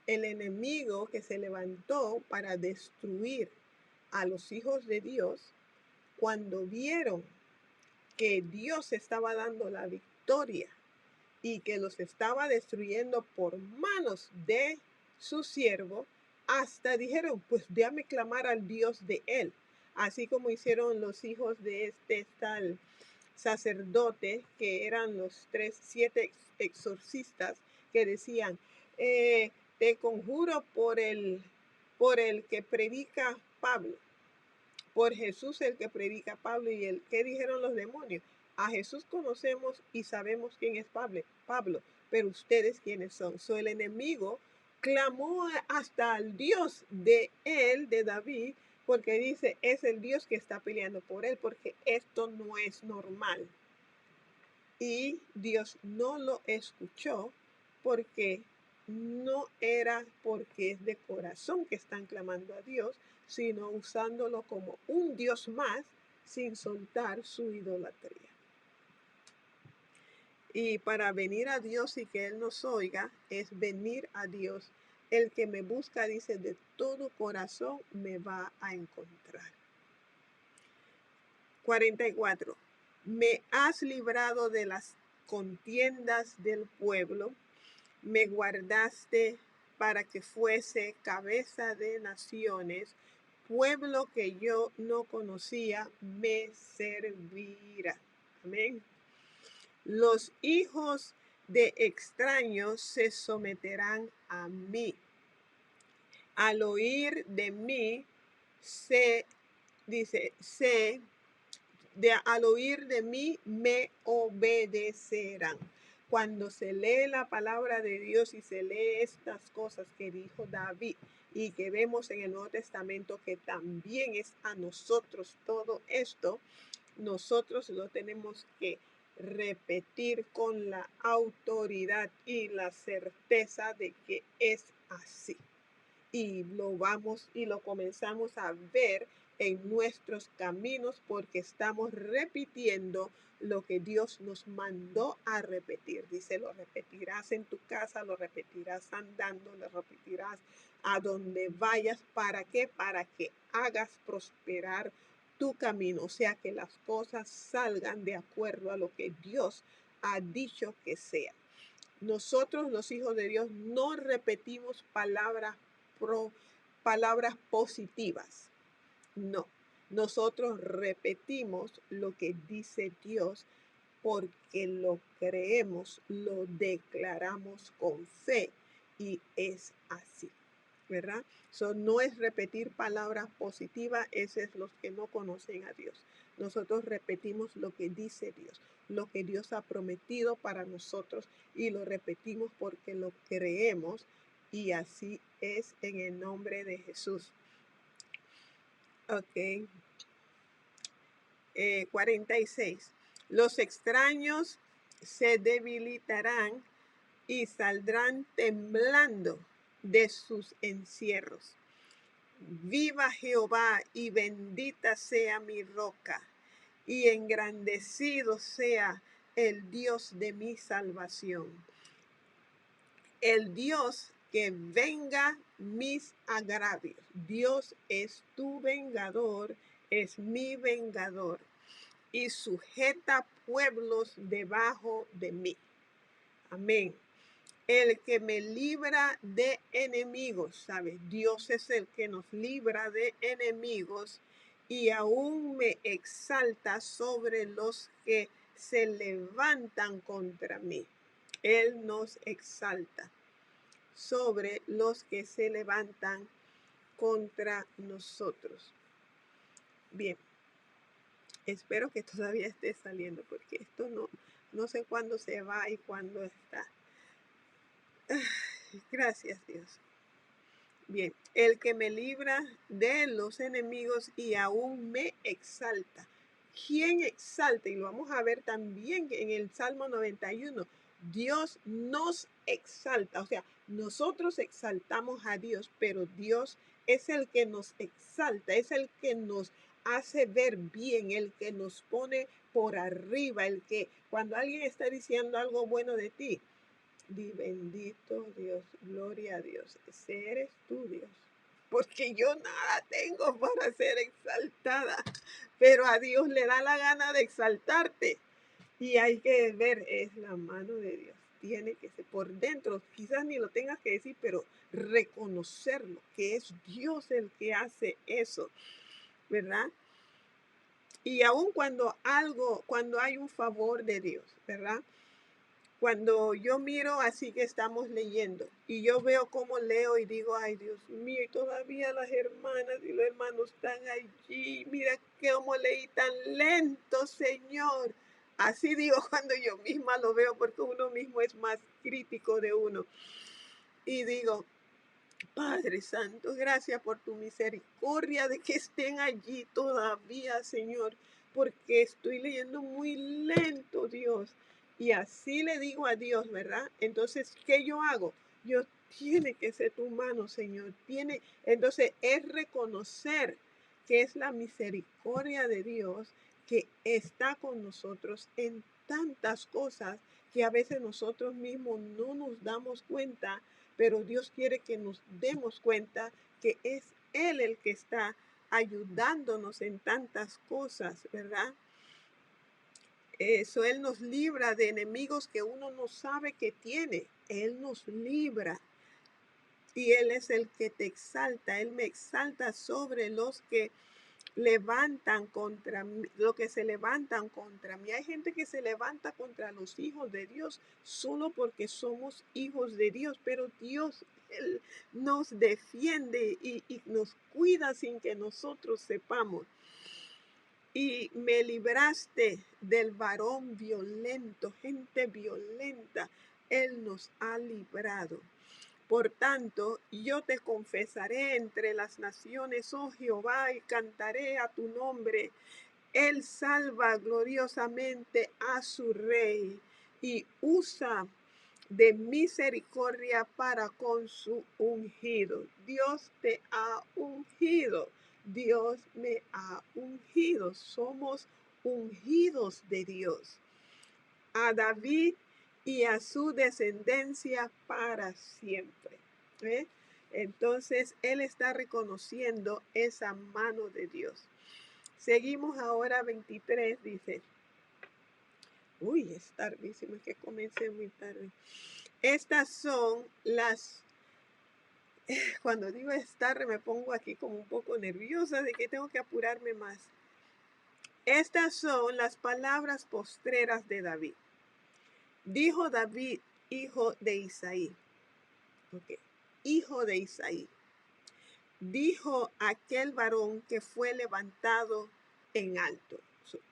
el enemigo que se levantó para destruir a los hijos de Dios, cuando vieron que Dios estaba dando la victoria y que los estaba destruyendo por manos de su siervo, hasta dijeron, pues déjame clamar al Dios de él. Así como hicieron los hijos de este tal sacerdote, que eran los 7 exorcistas, que decían, te conjuro por el que predica Pablo, por Jesús el que predica Pablo. Y el que dijeron los demonios, a Jesús conocemos y sabemos quién es Pablo, pero ustedes quiénes son. El enemigo clamó hasta al Dios de él, de David, porque dice, es el Dios que está peleando por él, porque esto no es normal. Y Dios no lo escuchó, porque no era porque es de corazón que están clamando a Dios, sino usándolo como un Dios más, sin soltar su idolatría. Y para venir a Dios y que Él nos oiga, es venir a Dios. El que me busca, dice, de todo corazón me va a encontrar. 44. Me has librado de las contiendas del pueblo, me guardaste para que fuese cabeza de naciones, pueblo que yo no conocía me servirá. Amén. Los hijos de extraños se someterán a mí. Al oír de mí, al oír de mí me obedecerán. Cuando se lee la palabra de Dios y se lee estas cosas que dijo David y que vemos en el Nuevo Testamento, que también es a nosotros todo esto, nosotros lo tenemos que repetir con la autoridad y la certeza de que es así. Y lo comenzamos a ver en nuestros caminos, porque estamos repitiendo lo que Dios nos mandó a repetir. Dice, lo repetirás en tu casa, lo repetirás andando, lo repetirás a donde vayas. ¿Para qué? Para que hagas prosperar tu camino, o sea, que las cosas salgan de acuerdo a lo que Dios ha dicho que sea. Nosotros, los hijos de Dios, no repetimos palabras positivas. No, nosotros repetimos lo que dice Dios, porque lo creemos, lo declaramos con fe, y es así, ¿verdad? No es repetir palabras positivas, esos es los que no conocen a Dios. Nosotros repetimos lo que dice Dios, lo que Dios ha prometido para nosotros, y lo repetimos porque lo creemos, y así es en el nombre de Jesús. Ok. 46. Los extraños se debilitarán y saldrán temblando de sus encierros. Viva Jehová y bendita sea mi roca, y engrandecido sea el Dios de mi salvación. El Dios que venga mis agravios. Dios es tu vengador, es mi vengador, y sujeta pueblos debajo de mí. Amén. El que me libra de enemigos, ¿sabes? Dios es el que nos libra de enemigos, y aún me exalta sobre los que se levantan contra mí. Él nos exalta sobre los que se levantan contra nosotros. Bien, espero que todavía esté saliendo, porque esto no sé cuándo se va y cuándo está. Gracias, Dios. Bien, el que me libra de los enemigos y aún me exalta. ¿Quién exalta? Y lo vamos a ver también en el Salmo 91. Dios nos exalta, o sea, Nosotros exaltamos a Dios, pero Dios es el que nos exalta, es el que nos hace ver bien, el que nos pone por arriba, el que cuando alguien está diciendo algo bueno de ti, di bendito Dios, gloria a Dios, ese eres tú, Dios. Porque yo nada tengo para ser exaltada, pero a Dios le da la gana de exaltarte. Y hay que ver, es la mano de Dios. Tiene que ser por dentro, quizás ni lo tengas que decir, pero reconocerlo, que es Dios el que hace eso, ¿verdad? Y aun cuando hay un favor de Dios, ¿verdad? Cuando yo miro así que estamos leyendo y yo veo cómo leo y digo, ay Dios mío, y todavía las hermanas y los hermanos están allí, mira cómo leí tan lento, Señor. Así digo cuando yo misma lo veo porque uno mismo es más crítico de uno. Y digo, Padre Santo, gracias por tu misericordia de que estén allí todavía, Señor, porque estoy leyendo muy lento, Dios. Y así le digo a Dios, ¿verdad? Entonces, ¿qué yo hago? Yo tiene que ser tu mano, Señor. Entonces, es reconocer que es la misericordia de Dios que está con nosotros en tantas cosas que a veces nosotros mismos no nos damos cuenta, pero Dios quiere que nos demos cuenta que es Él el que está ayudándonos en tantas cosas, ¿verdad? Eso, Él nos libra de enemigos que uno no sabe que tiene. Él nos libra. Y Él es el que te exalta. Él me exalta sobre los que levantan contra mí, lo que se levantan contra mí. Hay gente que se levanta contra los hijos de Dios solo porque somos hijos de Dios, pero Dios Él nos defiende y nos cuida sin que nosotros sepamos. Y me libraste del varón violento, gente violenta. Él nos ha librado. Por tanto, yo te confesaré entre las naciones, oh Jehová, y cantaré a tu nombre. Él salva gloriosamente a su rey y usa de misericordia para con su ungido. Dios te ha ungido. Dios me ha ungido. Somos ungidos de Dios. A David y a su descendencia para siempre. ¿Eh? Entonces, él está reconociendo esa mano de Dios. Seguimos ahora 23, dice. Uy, es tardísimo, es que comencé muy tarde. Estas son las... Cuando digo es tarde me pongo aquí como un poco nerviosa de que tengo que apurarme más. Estas son las palabras postreras de David. Dijo David, hijo de Isaí. Okay. Hijo de Isaí. Dijo aquel varón que fue levantado en alto.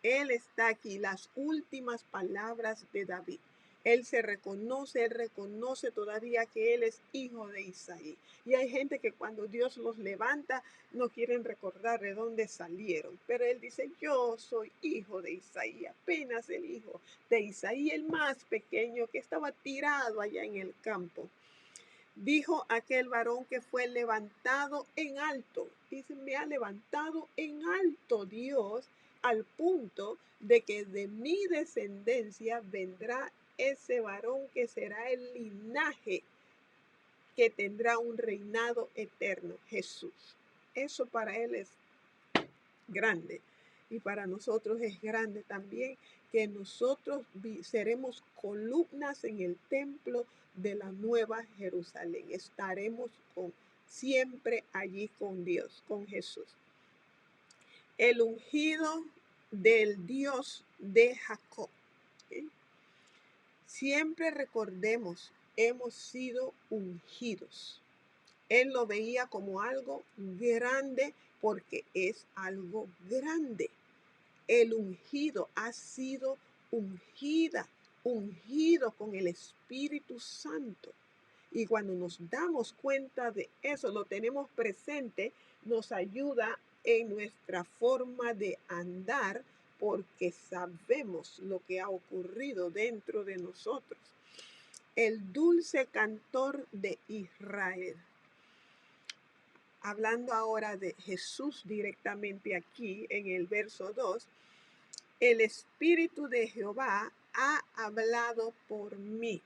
Él está aquí, las últimas palabras de David. Él reconoce todavía que él es hijo de Isaí. Y hay gente que cuando Dios los levanta no quieren recordar de dónde salieron. Pero él dice, yo soy hijo de Isaí, apenas el hijo de Isaí, el más pequeño que estaba tirado allá en el campo. Dijo aquel varón que fue levantado en alto. Dice, me ha levantado en alto Dios al punto de que de mi descendencia vendrá ese varón que será el linaje que tendrá un reinado eterno, Jesús. Eso para él es grande y para nosotros es grande también que nosotros seremos columnas en el templo de la Nueva Jerusalén. Estaremos siempre allí con Dios, con Jesús. El ungido del Dios de Jacob. ¿Okay? Siempre recordemos, hemos sido ungidos. Él lo veía como algo grande porque es algo grande. El ungido ha sido ungido con el Espíritu Santo. Y cuando nos damos cuenta de eso, lo tenemos presente, nos ayuda en nuestra forma de andar porque sabemos lo que ha ocurrido dentro de nosotros. el dulce cantor de Israel. Hablando ahora de Jesús directamente aquí en el verso 2, el Espíritu de Jehová ha hablado por mí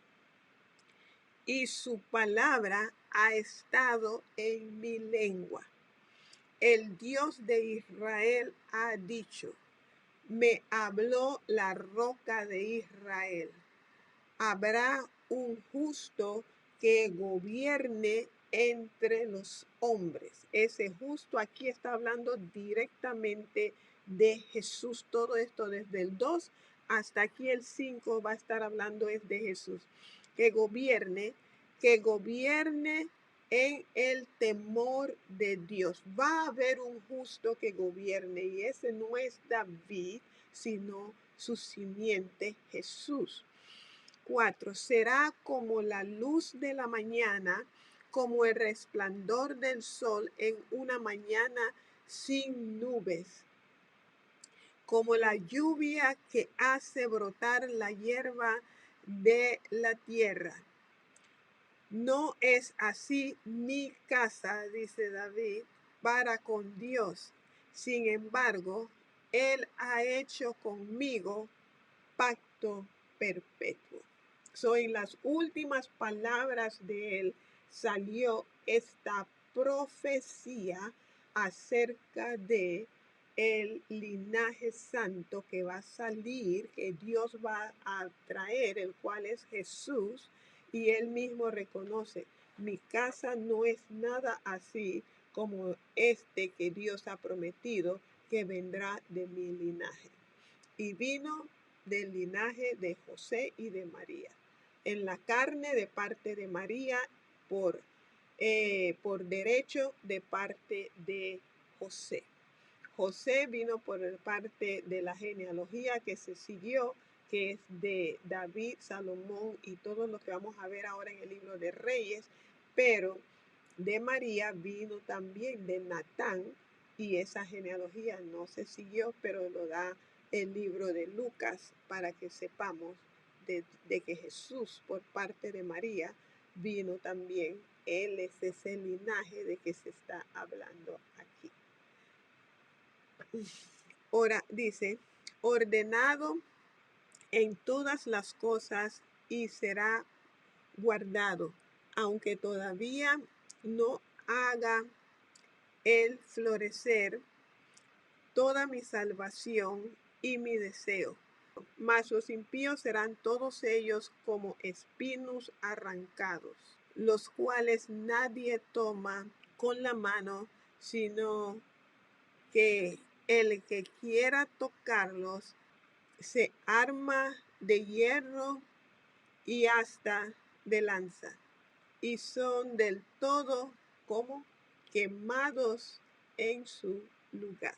y su palabra ha estado en mi lengua. El Dios de Israel ha dicho, me habló la roca de Israel. Habrá un justo que gobierne entre los hombres. Ese justo aquí está hablando directamente de Jesús. Todo esto desde el 2 hasta aquí el 5 va a estar hablando es de Jesús. Que gobierne en el temor de Dios. Va a haber un justo que gobierne y ese no es David, sino su simiente Jesús. 4. Será como la luz de la mañana, como el resplandor del sol en una mañana sin nubes, como la lluvia que hace brotar la hierba de la tierra. No es así mi casa, dice David, para con Dios. Sin embargo, Él ha hecho conmigo pacto perpetuo. En las últimas palabras de él salió esta profecía acerca de el linaje santo que va a salir, que Dios va a traer, el cual es Jesús, y él mismo reconoce, mi casa no es nada así como este que Dios ha prometido que vendrá de mi linaje. Y vino del linaje de José y de María. En la carne de parte de María, por derecho de parte de José. José vino por parte de la genealogía que se siguió, que es de David, Salomón y todo lo que vamos a ver ahora en el libro de Reyes, pero de María vino también de Natán y esa genealogía no se siguió, pero lo da el libro de Lucas para que sepamos de que Jesús por parte de María vino también. Él es ese linaje de que se está hablando aquí. Ahora dice, ordenado en todas las cosas y será guardado, aunque todavía no haga el florecer toda mi salvación y mi deseo. Mas los impíos serán todos ellos como espinos arrancados, los cuales nadie toma con la mano, sino que el que quiera tocarlos se arma de hierro y hasta de lanza, y son del todo como quemados en su lugar.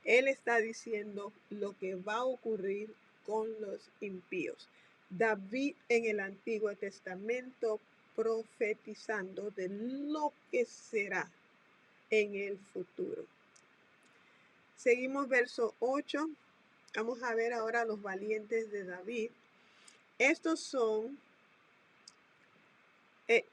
Él está diciendo lo que va a ocurrir con los impíos. David en el Antiguo Testamento profetizando de lo que será en el futuro. Seguimos verso 8. Vamos a ver ahora los valientes de David. Estos son,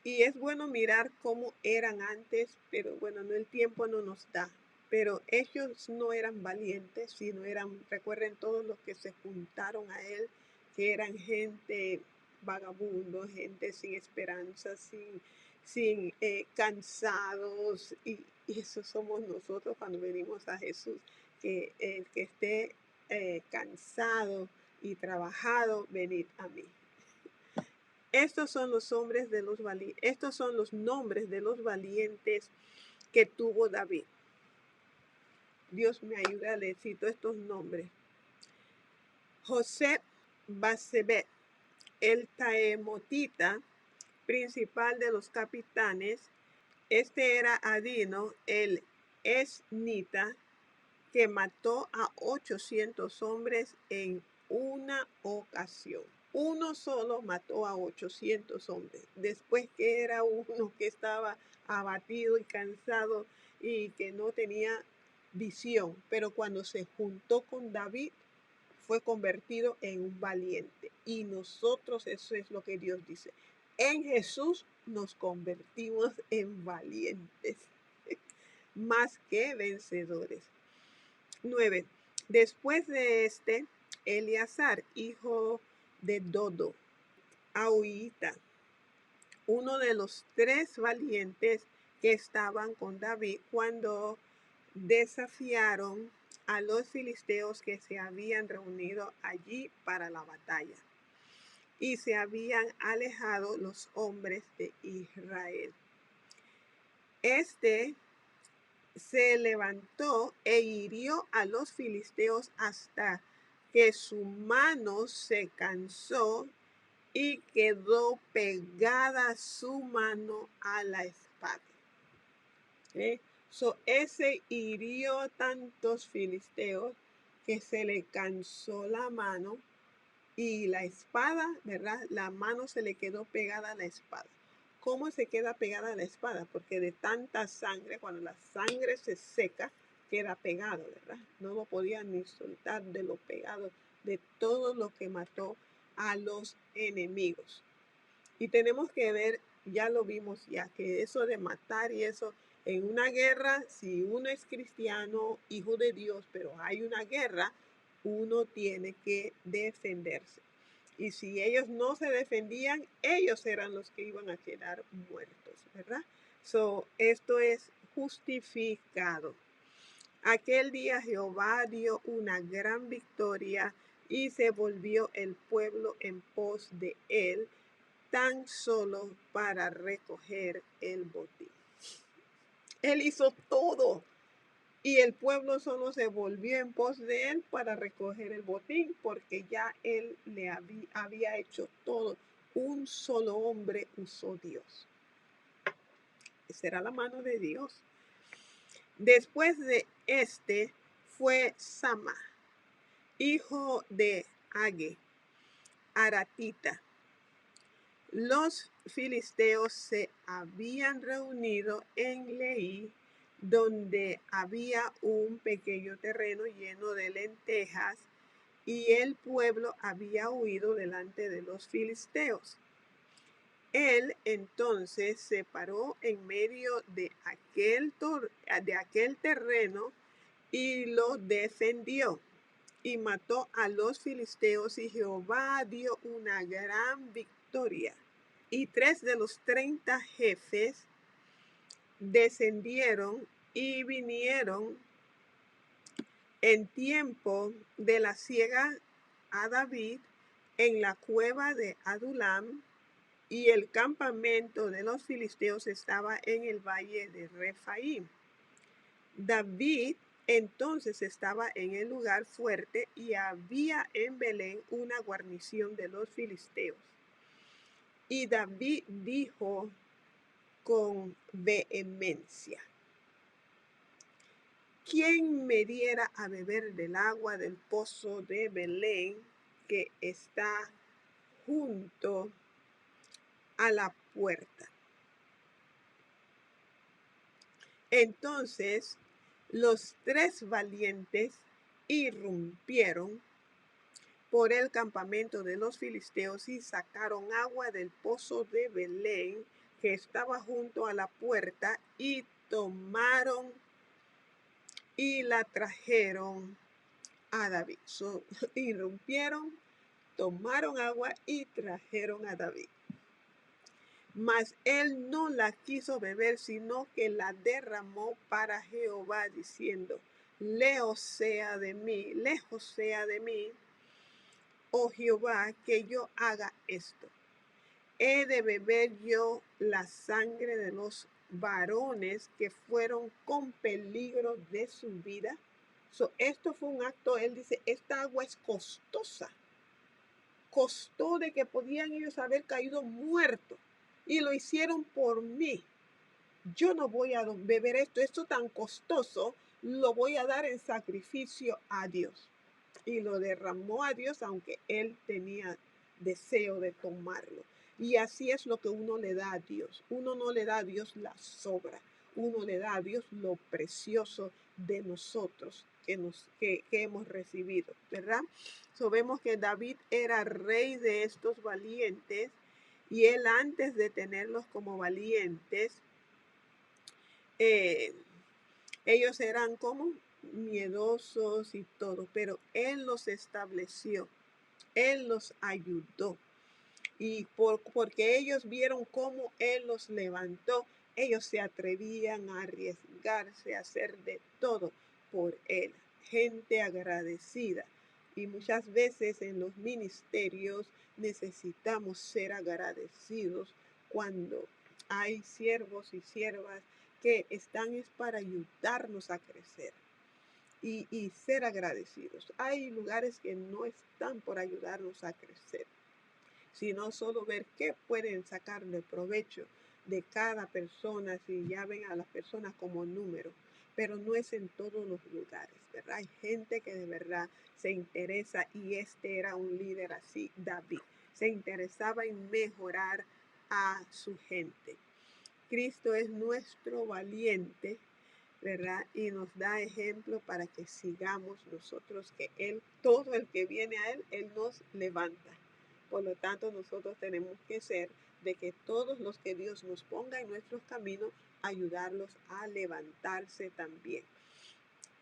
y es bueno mirar cómo eran antes, pero bueno, el tiempo no nos da. Pero ellos no eran valientes, sino recuerden todos los que se juntaron a él, que eran gente vagabundo, gente sin esperanza, sin cansados, y eso somos nosotros cuando venimos a Jesús, que el que esté cansado y trabajado, venid a mí. Estos son los nombres de los valientes que tuvo David. Dios me ayuda, le cito estos nombres. José Basebet, el taemotita, principal de los capitanes. Este era Adino, el esnita, que mató a 800 hombres en una ocasión. Uno solo mató a 800 hombres. Después que era uno que estaba abatido y cansado y que no tenía visión, pero cuando se juntó con David fue convertido en un valiente. Y nosotros, eso es lo que Dios dice. En Jesús nos convertimos en valientes, más que vencedores. 9. Después de este, Eleazar, hijo de Dodo, Ahita, uno de los 3 valientes que estaban con David cuando desafiaron a los filisteos que se habían reunido allí para la batalla y se habían alejado los hombres de Israel. Este se levantó e hirió a los filisteos hasta que su mano se cansó y quedó pegada su mano a la espada. Ese hirió tantos filisteos que se le cansó la mano y la espada, ¿verdad? La mano se le quedó pegada a la espada. ¿Cómo se queda pegada a la espada? Porque de tanta sangre, cuando la sangre se seca, queda pegado, ¿verdad? No lo podían ni soltar de lo pegado, de todo lo que mató a los enemigos. Y tenemos que ver, ya lo vimos ya, que eso de matar y eso, en una guerra, si uno es cristiano, hijo de Dios, pero hay una guerra, uno tiene que defenderse. Y si ellos no se defendían, ellos eran los que iban a quedar muertos, ¿verdad? Esto es justificado. Aquel día Jehová dio una gran victoria y se volvió el pueblo en pos de él, tan solo para recoger el botín. Él hizo todo y el pueblo solo se volvió en pos de él para recoger el botín, porque ya él le había hecho todo. Un solo hombre usó Dios. Esa era la mano de Dios. Después de este fue Sama, hijo de Age, Aratita. Los filisteos se habían reunido en Leí, donde había un pequeño terreno lleno de lentejas, y el pueblo había huido delante de los filisteos. Él entonces se paró en medio de aquel terreno y lo defendió y mató a los filisteos, y Jehová dio una gran victoria. Y 3 de los 30 jefes descendieron y vinieron en tiempo de la siega a David en la cueva de Adulam, y el campamento de los filisteos estaba en el valle de Refaim. David entonces estaba en el lugar fuerte y había en Belén una guarnición de los filisteos. Y David dijo con vehemencia: ¿quién me diera a beber del agua del pozo de Belén, que está junto a la puerta? Entonces los 3 valientes irrumpieron por el campamento de los filisteos y sacaron agua del pozo de Belén, que estaba junto a la puerta, y tomaron y la trajeron a David. Irrumpieron, tomaron agua y trajeron a David. Mas él no la quiso beber, sino que la derramó para Jehová, diciendo: lejos sea de mí, oh Jehová, que yo haga esto. ¿He de beber yo la sangre de los varones que fueron con peligro de su vida? Esto fue un acto, él dice, esta agua es costosa. Costó de que podían ellos haber caído muertos, y lo hicieron por mí. Yo no voy a beber esto tan costoso, lo voy a dar en sacrificio a Dios. Y lo derramó a Dios, aunque él tenía deseo de tomarlo. Y así es lo que uno le da a Dios. Uno no le da a Dios la sobra. uno le da a Dios lo precioso de nosotros que hemos recibido, ¿verdad? Vemos que David era rey de estos valientes y él antes de tenerlos como valientes, eh, ellos eran como miedosos y todo, pero él los estableció, él los ayudó. Y porque ellos vieron cómo él los levantó, ellos se atrevían a arriesgarse, a hacer de todo por él. Gente agradecida. Y muchas veces en los ministerios necesitamos ser agradecidos cuando hay siervos y siervas que están es para ayudarnos a crecer y ser agradecidos. Hay lugares que no están por ayudarnos a crecer, sino solo ver qué pueden sacar de provecho de cada persona, si ya ven a las personas como número, pero no es en todos los lugares, ¿verdad? Hay gente que de verdad se interesa y este era un líder así, David, se interesaba en mejorar a su gente. Cristo es nuestro valiente, ¿verdad? Y nos da ejemplo para que sigamos nosotros, que Él, todo el que viene a Él nos levanta. Por lo tanto, nosotros tenemos que ser de que todos los que Dios nos ponga en nuestros caminos, ayudarlos a levantarse también.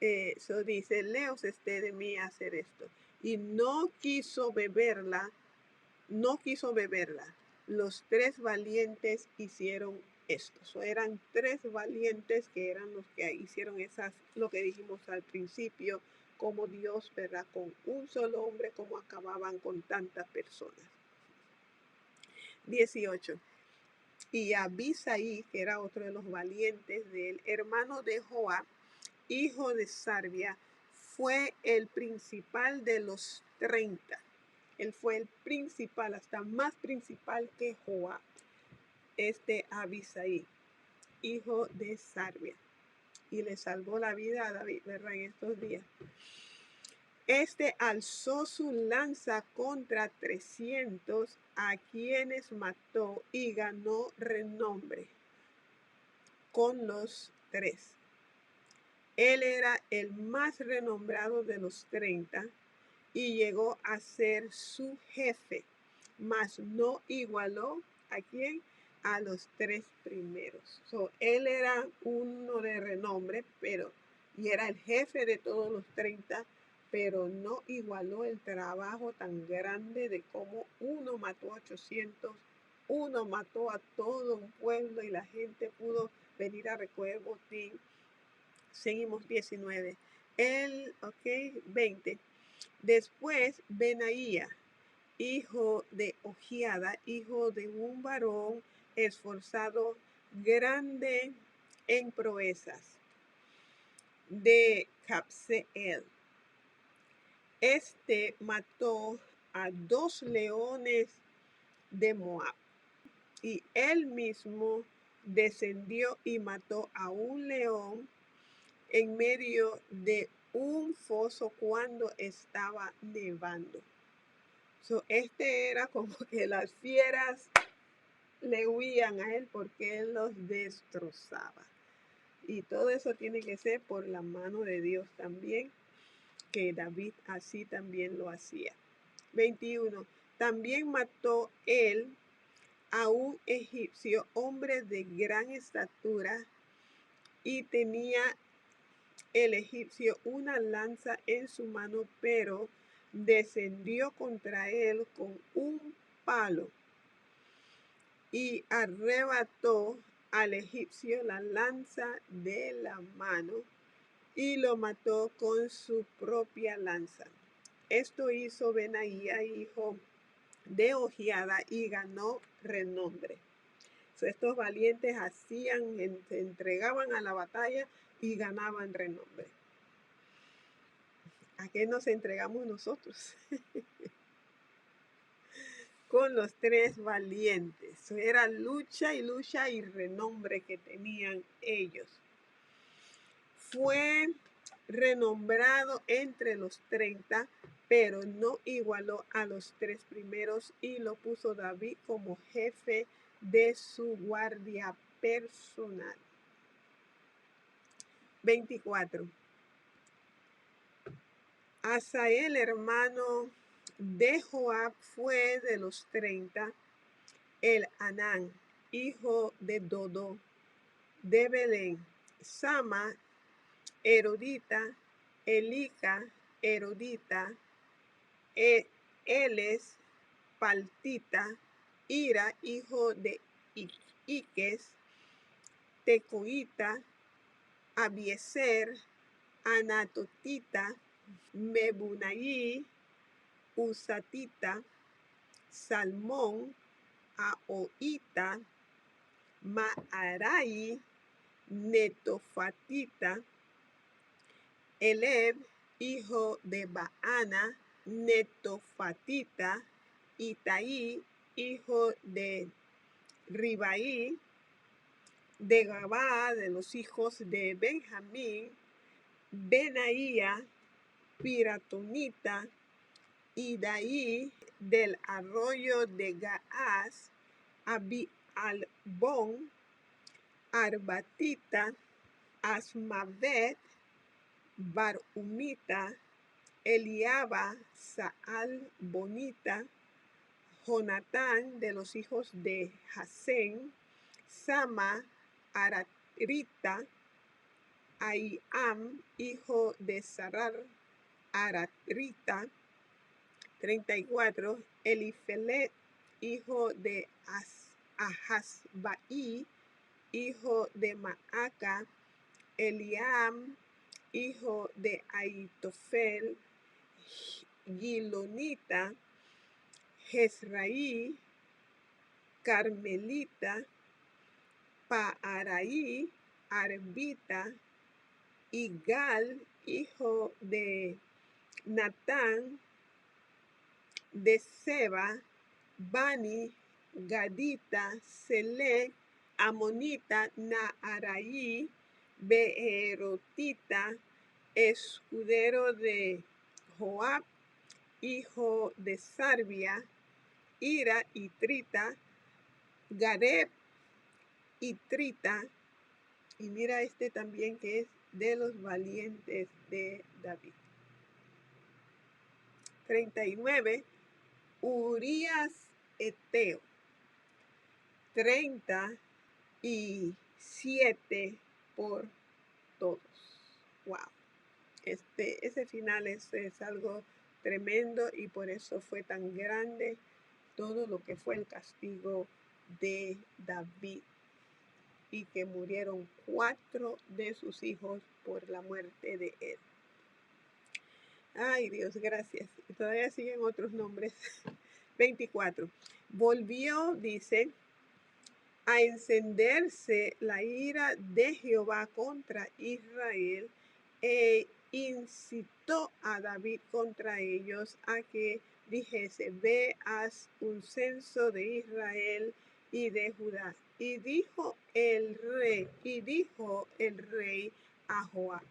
Eso dice, leos esté de mí hacer esto. Y no quiso beberla. Los tres valientes hicieron esto. Eran tres valientes que eran los que hicieron lo que dijimos al principio, como Dios, ¿verdad? Con un solo hombre, como acababan con tantas personas. 18. Y Abisai, que era otro de los valientes del hermano de Joab, hijo de Sarvia, fue el principal de los 30. Él fue el principal, hasta más principal que Joab. Abisai, hijo de Sarvia. Y le salvó la vida a David, ¿verdad? En estos días. Alzó su lanza contra 300, a quienes mató y ganó renombre con los 3. Él era el más renombrado de los 30 y llegó a ser su jefe, mas no igualó a quién, a los 3 primeros. Él era uno de renombre, y era el jefe de todos los 30, pero no igualó el trabajo tan grande de cómo uno mató a 800, uno mató a todo un pueblo y la gente pudo venir a recoger botín. Seguimos 19. 20. Después Benaía, hijo de Ojiada, hijo de un varón esforzado, grande en proezas, de Capseel. Mató a 2 leones de Moab, y él mismo descendió y mató a un león en medio de un foso cuando estaba nevando. Era como que las fieras le huían a él porque él los destrozaba. Y todo eso tiene que ser por la mano de Dios también, que David así también lo hacía. 21. También mató él a un egipcio, hombre de gran estatura, y tenía el egipcio una lanza en su mano, pero descendió contra él con un palo y arrebató al egipcio la lanza de la mano y lo mató con su propia lanza. Esto hizo Benaía, hijo de Ojiada, y ganó renombre. Estos valientes se entregaban a la batalla y ganaban renombre. ¿A qué nos entregamos nosotros? Con los 3 valientes. Era lucha y renombre que tenían ellos. Fue renombrado entre los 30, pero no igualó a los 3 primeros, y lo puso David como jefe de su guardia personal. 24. Asael, hermano de Joab, fue de los 30. El Anán, hijo de Dodo, de Belén. Sama, Erodita. Elica, Erodita. Eles, Paltita. Ira, hijo de Iques. Tecoita. Abieser, Anatotita. Mebunaí, Usatita. Salmón, Ahoita. Maarai, Netofatita. Eleb, hijo de Baana, Netofatita. Itaí, hijo de Ribaí. De Gabá, de los hijos de Benjamín. Benaía, Piratonita. Idaí, del arroyo de Gaás. Abialbón, Arbatita. Asmavet, Barhumita. Eliaba, Saal Bonita. Jonatán, de los hijos de Jasén. Sama, Aratrita. Aiam, hijo de Sarar, Aratrita. 34. Elifelet, hijo de Ahasbaí, hijo de Maaca. Eliam, hijo de Aitofel. Gilonita. Jezraí, Carmelita. Paaraí, Arbita. Igal, hijo de Natán, de Seba. Bani, Gadita. Selec, Amonita. Naaraí, Beerotita, escudero de Joab, hijo de Sarbia. Ira, Itrita. Gareb, Itrita. Y mira este también que es de los valientes de David. 39. Urías Eteo. 37 por todos. Wow. Ese final es algo tremendo y por eso fue tan grande todo lo que fue el castigo de David y que murieron 4 de sus hijos por la muerte de él. Ay, Dios, gracias. Y todavía siguen otros nombres. 24. Volvió, dice, a encenderse la ira de Jehová contra Israel e incitó a David contra ellos a que dijese: ve, haz un censo de Israel y de Judá. Y dijo el rey a Joab,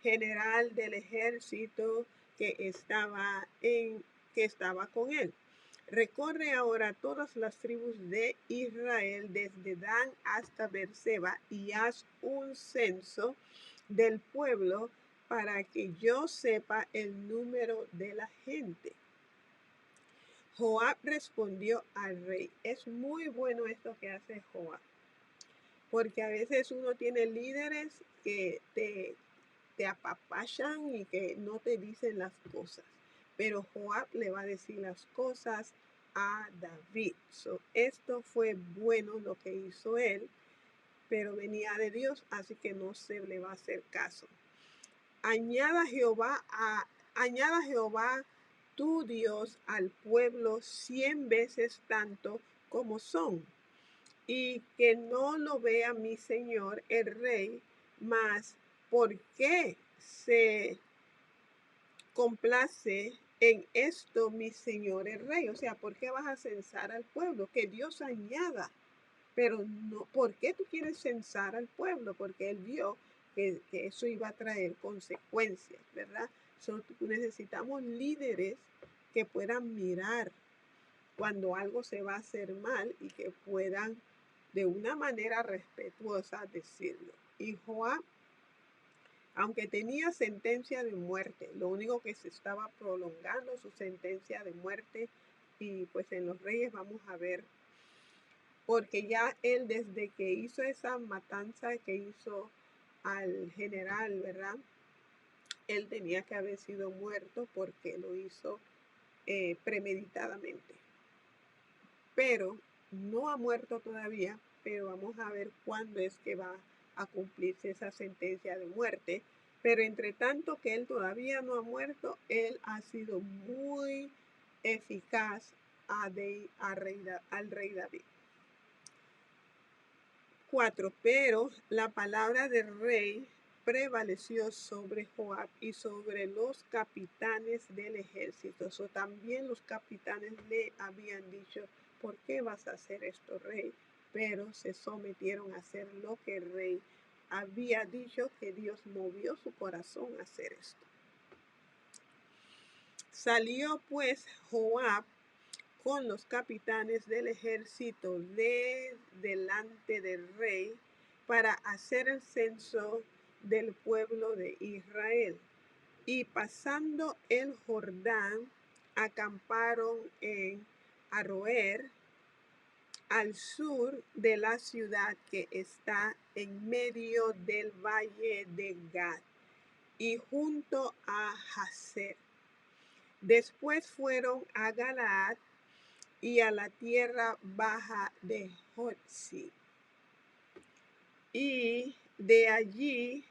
general del ejército que estaba con él: recorre ahora todas las tribus de Israel, desde Dan hasta Beerseba, y haz un censo del pueblo para que yo sepa el número de la gente. Joab respondió al rey. Es muy bueno esto que hace Joab, porque a veces uno tiene líderes que te apapachan y que no te dicen las cosas, pero Joab le va a decir las cosas a David. Esto fue bueno lo que hizo él, pero venía de Dios, así que no se le va a hacer caso. Añada Jehová tu Dios al pueblo 100 veces tanto como son, y que no lo vea mi señor el rey. Mas ¿por qué se complace en esto mi señor el rey? O sea, ¿por qué vas a censar al pueblo? Que Dios añada. Pero no, ¿por qué tú quieres censar al pueblo? Porque él vio que eso iba a traer consecuencias, ¿verdad? Necesitamos líderes que puedan mirar cuando algo se va a hacer mal y que puedan de una manera respetuosa decirlo. Y Joab aunque tenía sentencia de muerte, lo único que se estaba prolongando su sentencia de muerte, y pues en los Reyes vamos a ver, porque ya él desde que hizo esa matanza que hizo al general, ¿verdad? Él tenía que haber sido muerto porque lo hizo premeditadamente. Pero no ha muerto todavía, pero vamos a ver cuándo es que va a cumplirse esa sentencia de muerte. Pero entre tanto que él todavía no ha muerto, él ha sido muy eficaz al rey David. 4. Pero la palabra del rey prevaleció sobre Joab y sobre los capitanes del ejército. So, también los capitanes le habían dicho, ¿por qué vas a hacer esto, rey? Pero se sometieron a hacer lo que el rey había dicho, que Dios movió su corazón a hacer esto. Salió pues Joab con los capitanes del ejército de delante del rey para hacer el censo del pueblo de Israel. Y pasando el Jordán, acamparon en Aroer, al sur de la ciudad que está en medio del valle de Gad y junto a Jazer. Después fueron a Galaad y a la tierra baja de Jotzi. Y de allí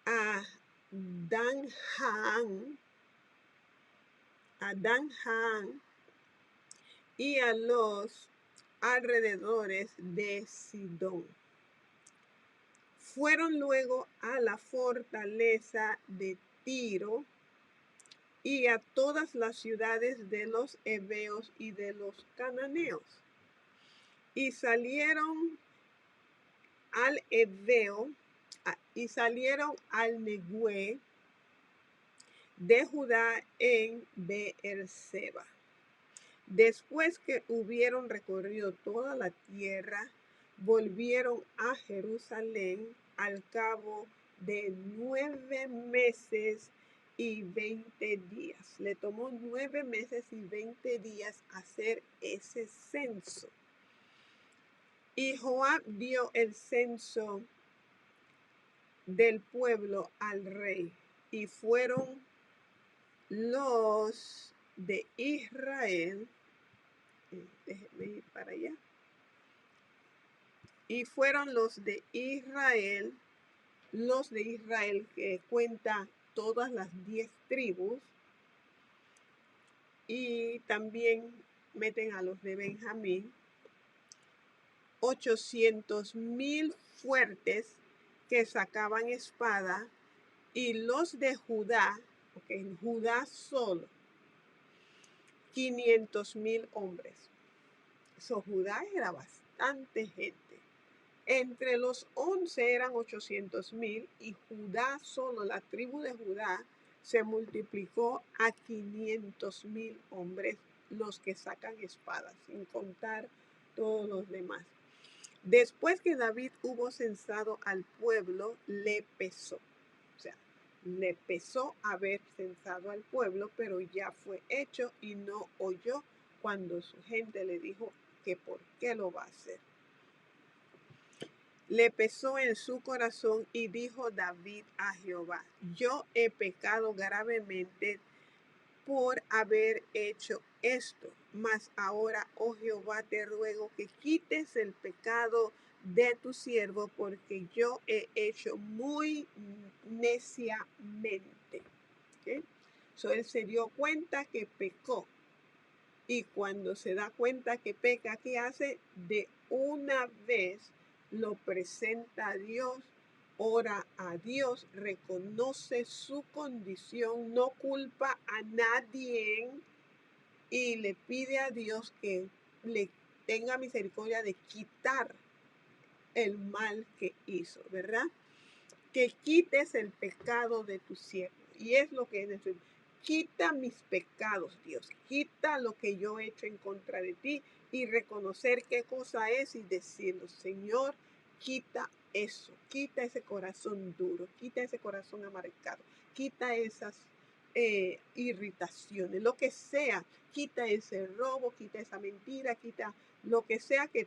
a Danjaan, y a los alrededores de Sidón. Fueron luego a la fortaleza de Tiro y a todas las ciudades de los heveos y de los cananeos. Y salieron al heveo y salieron al Negüe de Judá en Beerseba. Después que hubieron recorrido toda la tierra, volvieron a Jerusalén al cabo de 9 meses y 20 días. Le tomó 9 meses y 20 días hacer ese censo. Y Joab dio el censo del pueblo al rey, y fueron los de Israel, déjenme ir para allá, y fueron los de Israel que cuenta todas las 10 tribus, y también meten a los de Benjamín, 800,000 fuertes que sacaban espada, y los de Judá, en Judá solo, 500,000 hombres. So, Judá era bastante gente. Entre los 11 eran 800,000, y Judá solo, la tribu de Judá, se multiplicó a 500,000 hombres, los que sacan espadas, sin contar todos los demás. Después que David hubo censado al pueblo, le pesó. O sea, le pesó haber censado al pueblo, pero ya fue hecho y no oyó cuando su gente le dijo que por qué lo va a hacer. Le pesó en su corazón y dijo David a Jehová: yo he pecado gravemente por haber hecho esto, mas ahora, oh Jehová, te ruego que quites el pecado de tu siervo, porque yo he hecho muy neciamente. ¿Okay? So, él se dio cuenta que pecó, y cuando se da cuenta que peca, ¿qué hace? De una vez lo presenta a Dios, ora a Dios, reconoce su condición, no culpa a nadie, y le pide a Dios que le tenga misericordia de quitar el mal que hizo, ¿verdad? Que quites el pecado de tu siervo. Y es lo que es. Quita mis pecados, Dios. Quita lo que yo he hecho en contra de ti, y reconocer qué cosa es y decirlo: Señor, quita eso, quita ese corazón duro, quita ese corazón amargado, quita esas irritaciones, lo que sea, quita ese robo, quita esa mentira, quita lo que sea que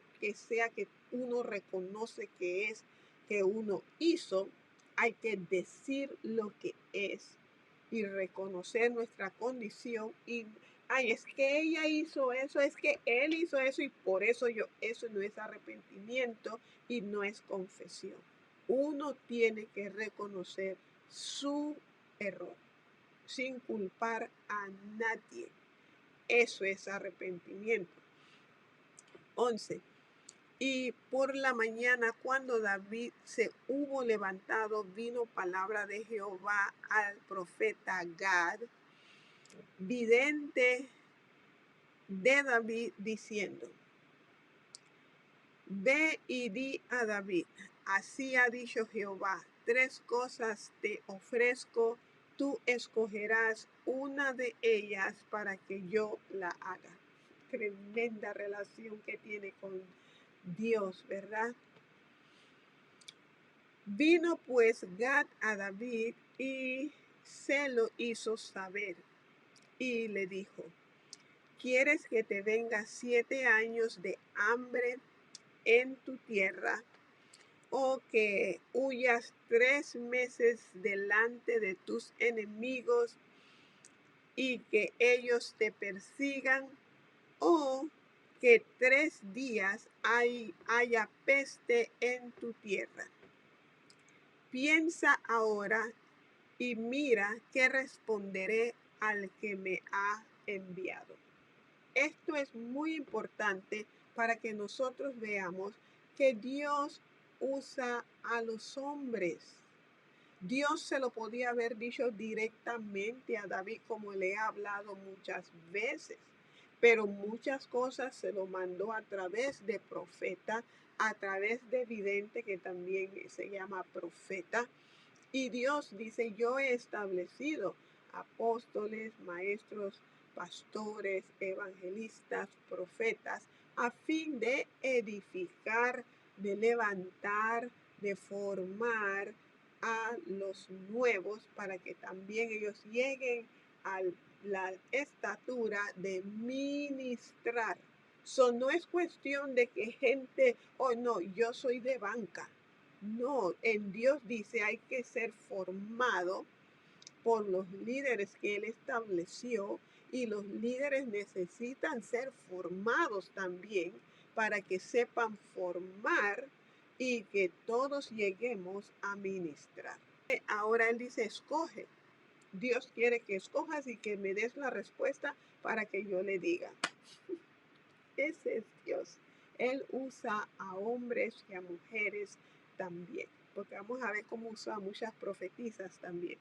uno reconoce que es, que uno hizo. Hay que decir lo que es y reconocer nuestra condición y ay, es que ella hizo eso, es que él hizo eso y por eso eso no es arrepentimiento y no es confesión. Uno tiene que reconocer su error sin culpar a nadie. Eso es arrepentimiento. 11. Y por la mañana, cuando David se hubo levantado, vino palabra de Jehová al profeta Gad, vidente de David, diciendo: Ve y di a David, así ha dicho Jehová, 3 cosas te ofrezco, tú escogerás una de ellas para que yo la haga. Tremenda relación que tiene con Dios, ¿verdad? Vino pues Gad a David y se lo hizo saber y le dijo: ¿Quieres que te venga 7 años de hambre en tu tierra, o que huyas 3 meses delante de tus enemigos y que ellos te persigan, o que 3 días haya peste en tu tierra? Piensa ahora y mira qué responderé al que me ha enviado. Esto es muy importante para que nosotros veamos que Dios usa a los hombres. Dios se lo podía haber dicho directamente a David, como le ha hablado muchas veces, pero muchas cosas se lo mandó a través de profeta, a través de vidente, que también se llama profeta. Y Dios dice: yo he establecido apóstoles, maestros, pastores, evangelistas, profetas, a fin de edificar, de levantar, de formar a los nuevos, para que también ellos lleguen a la estatura de ministrar. No es cuestión de que gente, oh no, yo soy de banca. No, en Dios dice hay que ser formado por los líderes que Él estableció, y los líderes necesitan ser formados también para que sepan formar y que todos lleguemos a ministrar. Ahora Él dice: escoge. Dios quiere que escojas y que me des la respuesta para que yo le diga. Ese es Dios. Él usa a hombres y a mujeres también, porque vamos a ver cómo usa a muchas profetisas también.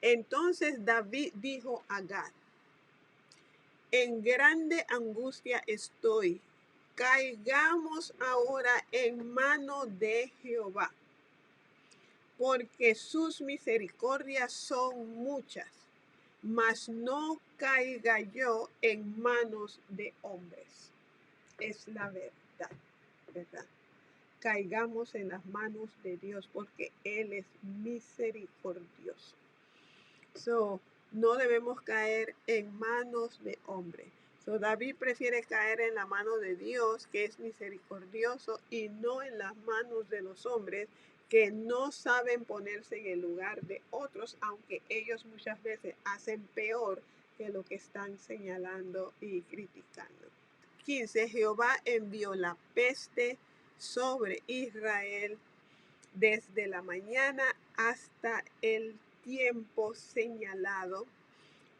Entonces David dijo a Gad: en grande angustia estoy, caigamos ahora en mano de Jehová, porque sus misericordias son muchas, mas no caiga yo en manos de hombres. Es la verdad, ¿verdad? Caigamos en las manos de Dios, porque Él es misericordioso. No debemos caer en manos de hombres. David prefiere caer en la mano de Dios, que es misericordioso, y no en las manos de los hombres, que no saben ponerse en el lugar de otros, aunque ellos muchas veces hacen peor que lo que están señalando y criticando. 15. Jehová envió la peste sobre Israel desde la mañana hasta el tiempo señalado,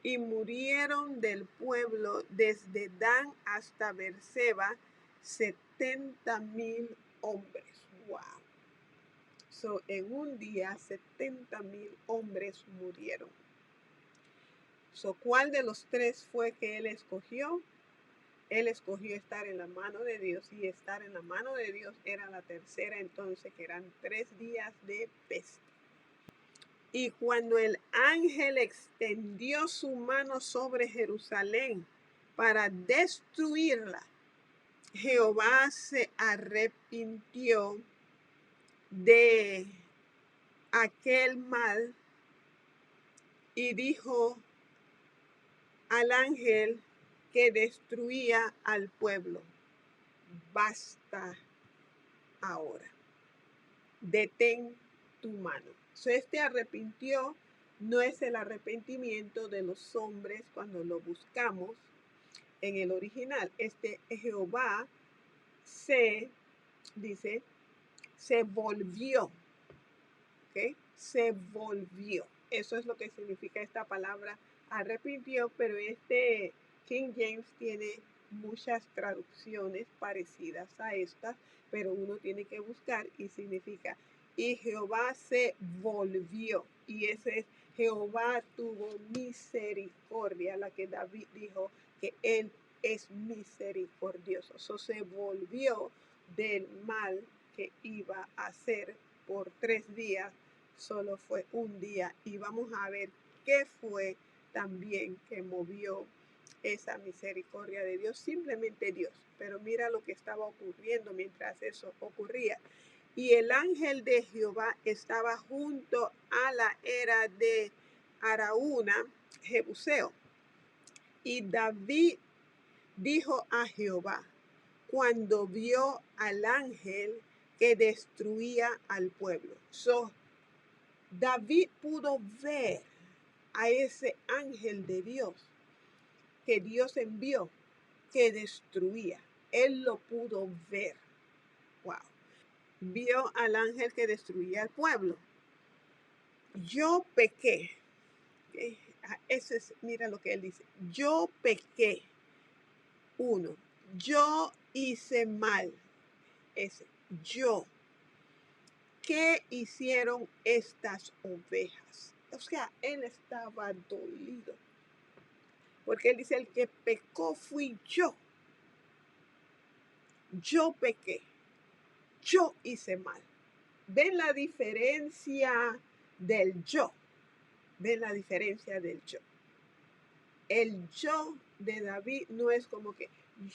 y murieron del pueblo desde Dan hasta Beerseba 70,000 hombres. Wow. En un día 70,000 hombres murieron. ¿Cuál de los 3 fue que él escogió? Él escogió estar en la mano de Dios, y estar en la mano de Dios era la tercera, entonces, que eran 3 días de peste. Y cuando el ángel extendió su mano sobre Jerusalén para destruirla, Jehová se arrepintió de aquel mal y dijo al ángel que destruía al pueblo: basta ahora, detén tu mano. Este arrepintió, no es el arrepentimiento de los hombres cuando lo buscamos en el original. Jehová dice, se volvió, ¿ok? Se volvió. Eso es lo que significa esta palabra arrepintió, pero King James tiene muchas traducciones parecidas a estas, pero uno tiene que buscar y significa, y Jehová se volvió, y ese es, Jehová tuvo misericordia, la que David dijo que él es misericordioso. Se volvió del mal que iba a hacer por 3 días, solo fue un día, y vamos a ver qué fue también que movió esa misericordia de Dios, simplemente Dios. Pero mira lo que estaba ocurriendo mientras eso ocurría. Y el ángel de Jehová estaba junto a la era de Araúna, Jebuseo. Y David dijo a Jehová, cuando vio al ángel que destruía al pueblo. David pudo ver a ese ángel de Dios que Dios envió, que destruía. Él lo pudo ver. Wow. Vio al ángel que destruía al pueblo. Yo pequé. Mira lo que él dice. Yo pequé. 1. Yo hice mal. Yo. ¿Qué hicieron estas ovejas? O sea, él estaba dolido. Porque él dice, el que pecó fui yo. Yo pequé. Yo hice mal. ¿Ven la diferencia del yo? ¿Ven la diferencia del yo? El yo de David no es como que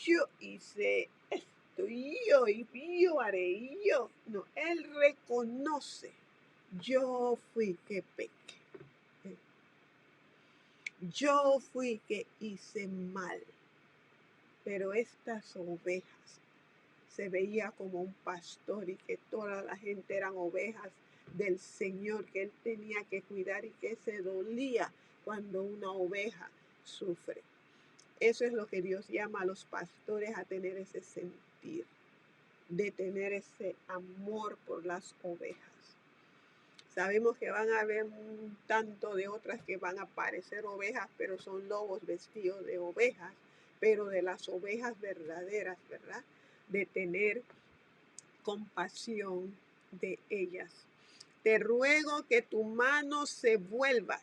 yo hice esto y yo haré y yo. No, él reconoce, yo fui que pequé. Yo fui que hice mal. Pero estas ovejas, se veía como un pastor y que toda la gente eran ovejas del Señor, que él tenía que cuidar y que se dolía cuando una oveja sufre. Eso es lo que Dios llama a los pastores, a tener ese sentir, de tener ese amor por las ovejas. Sabemos que van a haber un tanto de otras que van a parecer ovejas, pero son lobos vestidos de ovejas, pero de las ovejas verdaderas, ¿verdad? De tener compasión de ellas. Te ruego que tu mano se vuelva.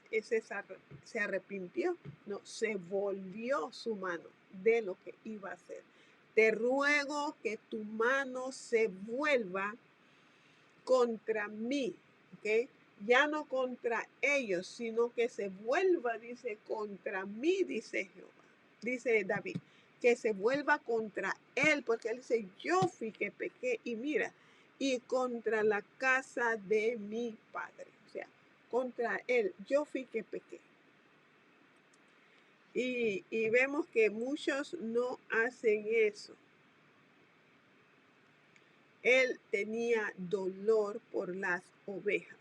Se arrepintió, no, se volvió su mano de lo que iba a hacer. Te ruego que tu mano se vuelva contra mí, ¿ok? Ya no contra ellos, sino que se vuelva, dice, contra mí, dice Jehová, dice David, que se vuelva contra él, porque él dice, yo fui que pequé, y mira, y contra la casa de mi padre, o sea, contra él, yo fui que pequé. Y vemos que muchos no hacen eso. Él tenía dolor por las ovejas.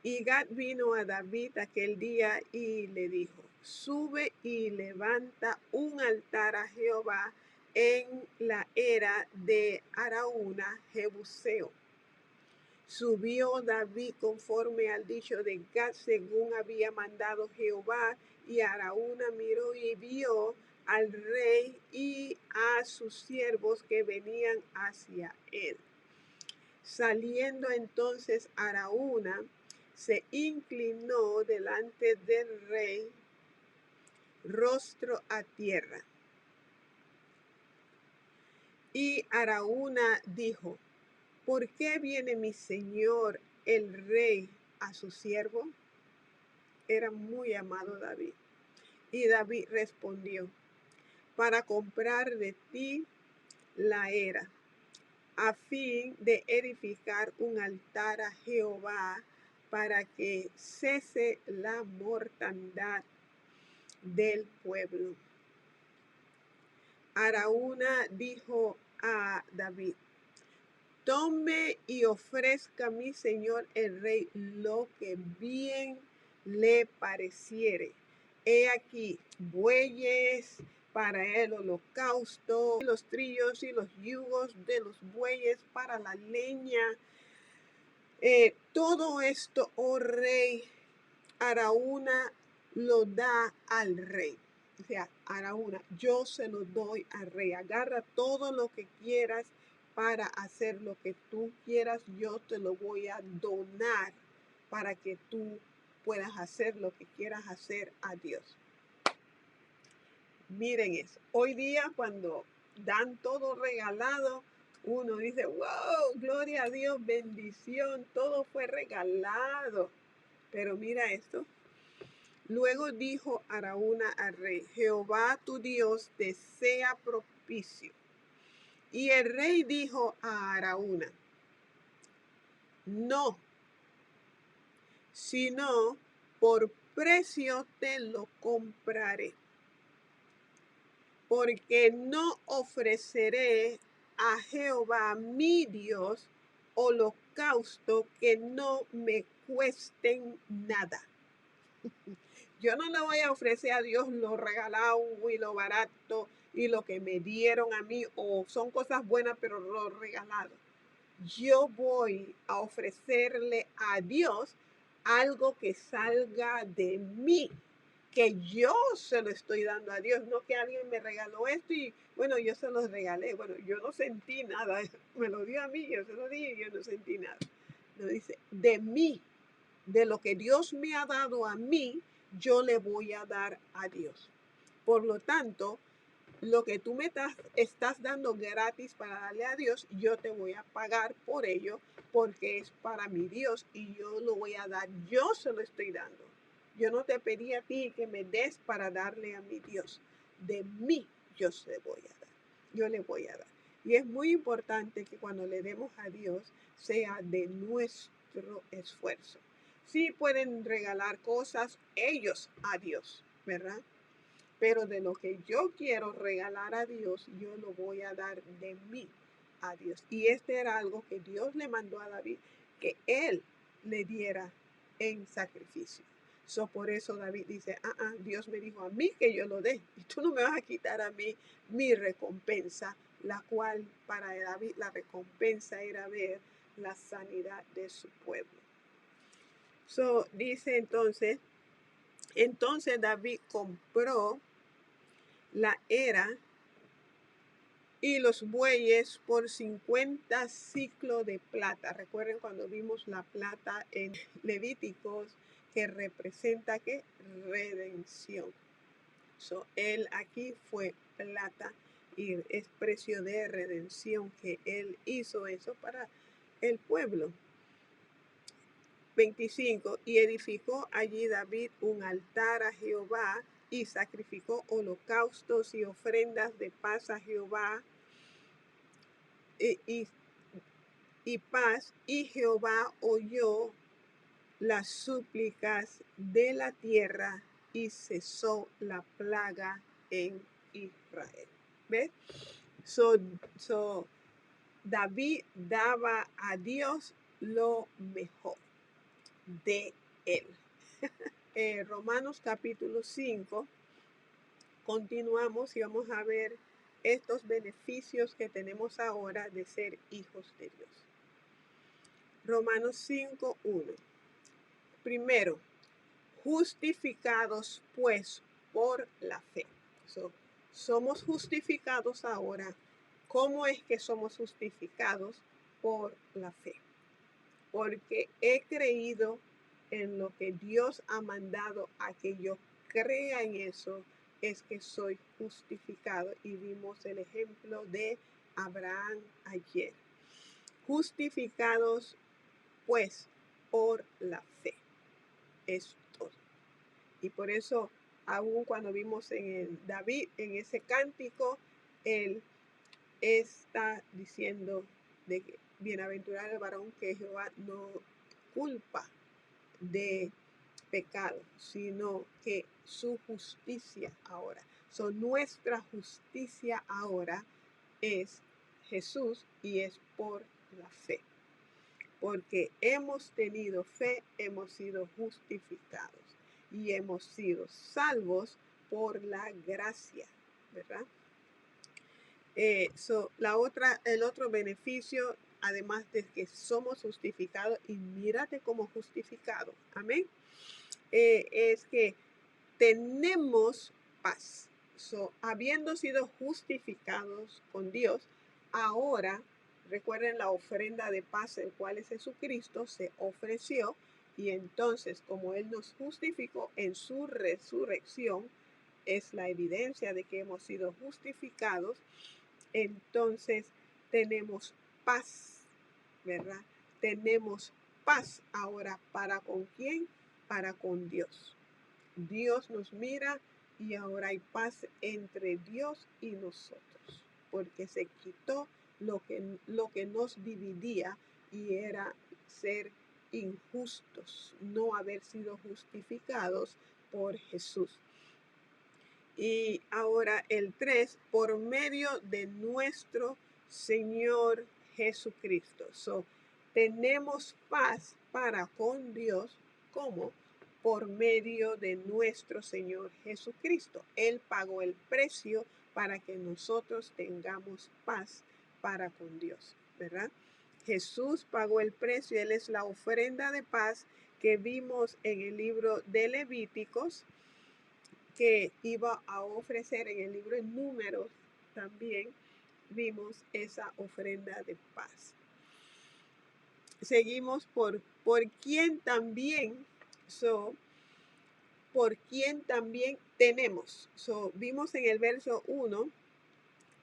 Y Gad vino a David aquel día y le dijo, sube y levanta un altar a Jehová en la era de Araúna, Jebuseo. Subió David conforme al dicho de Gad, según había mandado Jehová, y Araúna miró y vio al rey y a sus siervos que venían hacia él. Saliendo entonces Araúna, se inclinó delante del rey, rostro a tierra. Y Araúna dijo, ¿por qué viene mi señor el rey a su siervo? Era muy amado David. Y David respondió, para comprar de ti la era a fin de edificar un altar a Jehová para que cese la mortandad del pueblo. Araúna dijo a David: tome y ofrezca a mi señor el rey lo que bien le pareciere. He aquí bueyes para el holocausto, los trillos y los yugos de los bueyes para la leña. Todo esto, oh rey, Araúna lo da al rey. O sea, Araúna, yo se lo doy al rey. Agarra todo lo que quieras para hacer lo que tú quieras. Yo te lo voy a donar para que tú puedas hacer lo que quieras hacer a Dios. Miren eso. Hoy día cuando dan todo regalado, uno dice, wow, gloria a Dios, bendición, todo fue regalado. Pero mira esto. Luego dijo Araúna al rey: Jehová tu Dios te sea propicio. Y el rey dijo a Araúna: no, sino por precio te lo compraré, porque no ofreceré a Jehová mi Dios holocausto que no me cuesten nada. Yo no le voy a ofrecer a Dios lo regalado y lo barato y lo que me dieron a mí, o son cosas buenas pero lo regalado. Yo voy a ofrecerle a Dios algo que salga de mí, que yo se lo estoy dando a Dios, no que alguien me regaló esto y bueno, yo se lo regalé. Bueno, yo no sentí nada, me lo dio a mí, yo se lo di y yo no sentí nada. No, dice, de mí, de lo que Dios me ha dado a mí, yo le voy a dar a Dios. Por lo tanto, lo que tú me estás dando gratis para darle a Dios, yo te voy a pagar por ello porque es para mi Dios y yo lo voy a dar. Yo se lo estoy dando. Yo no te pedí a ti que me des para darle a mi Dios. De mí yo se voy a dar. Yo le voy a dar. Y es muy importante que cuando le demos a Dios sea de nuestro esfuerzo. Sí pueden regalar cosas ellos a Dios, ¿verdad? Pero de lo que yo quiero regalar a Dios, yo lo voy a dar de mí a Dios. Y este era algo que Dios le mandó a David, que él le diera en sacrificio. Por eso David dice, Dios me dijo a mí que yo lo dé. Y tú no me vas a quitar a mí mi recompensa, la cual para David la recompensa era ver la sanidad de su pueblo. Dice entonces David compró la era y los bueyes por 50 ciclos de plata. Recuerden cuando vimos la plata en Levíticos, que representa ¿qué? Redención. Él aquí fue plata y es precio de redención que él hizo eso para el pueblo. 25. Y edificó allí David un altar a Jehová y sacrificó holocaustos y ofrendas de paz a Jehová y paz, y Jehová oyó las súplicas de la tierra y cesó la plaga en Israel. ¿Ves? David daba a Dios lo mejor de él. Romanos capítulo 5, continuamos y vamos a ver estos beneficios que tenemos ahora de ser hijos de Dios. Romanos 5:1. Primero, justificados pues por la fe. Somos justificados ahora. ¿Cómo es que somos justificados? Por la fe. Porque he creído en lo que Dios ha mandado a que yo crea en eso, es que soy justificado. Y vimos el ejemplo de Abraham ayer. Justificados pues por la fe. Es todo. Y por eso, aún cuando vimos en David, en ese cántico, él está diciendo, de que bienaventurado el varón que Jehová no culpa de pecado, sino que su justicia ahora. Nuestra justicia ahora es Jesús y es por la fe. Porque hemos tenido fe, hemos sido justificados y hemos sido salvos por la gracia, ¿verdad? El otro beneficio, además de que somos justificados, y mírate como justificado, amén, es que tenemos paz. Habiendo sido justificados con Dios, ahora, recuerden la ofrenda de paz, el cual es Jesucristo, se ofreció, y entonces, como Él nos justificó en su resurrección, es la evidencia de que hemos sido justificados. Entonces tenemos paz, ¿verdad? Tenemos paz ahora. ¿Para con quién? Para con Dios. Dios nos mira y ahora hay paz entre Dios y nosotros, porque se quitó lo que nos dividía, y era ser injustos, no haber sido justificados por Jesús. Y ahora el 3, por medio de nuestro Señor Jesucristo. Tenemos paz para con Dios, ¿cómo? Por medio de nuestro Señor Jesucristo. Él pagó el precio para que nosotros tengamos paz para con Dios, ¿verdad? Jesús pagó el precio, Él es la ofrenda de paz que vimos en el libro de Levíticos, que iba a ofrecer en el libro de Números. También vimos esa ofrenda de paz. Seguimos por quien también, por quien también tenemos. Vimos en el verso 1,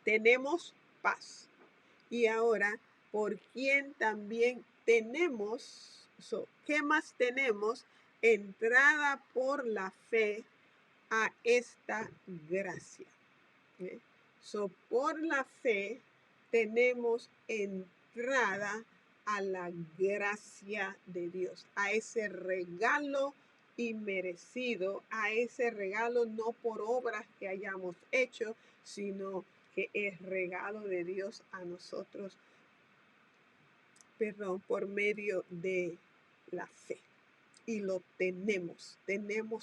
tenemos paz. Y ahora, por quien también tenemos, ¿qué más tenemos? Entrada por la fe a esta gracia. Por la fe tenemos entrada a la gracia de Dios, a ese regalo inmerecido, a ese regalo no por obras que hayamos hecho, sino que es regalo de Dios a nosotros, por medio de la fe. Y lo tenemos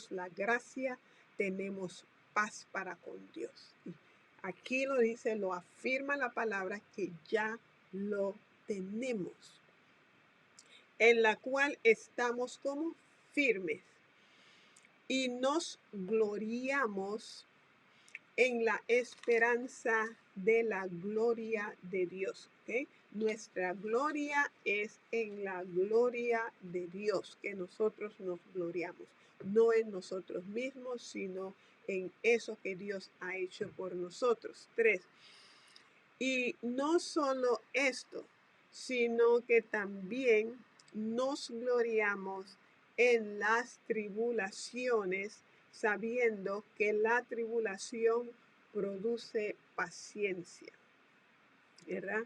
la gracia, tenemos paz para con Dios. Y aquí lo dice, lo afirma la palabra, que ya lo tenemos, en la cual estamos como firmes y nos gloriamos en la esperanza de la gloria de Dios. ¿Okay? Nuestra gloria es en la gloria de Dios, que nosotros nos gloriamos, no en nosotros mismos, sino en eso que Dios ha hecho por nosotros. 3. Y no solo esto, sino que también nos gloriamos en las tribulaciones, sabiendo que la tribulación produce paciencia, ¿verdad?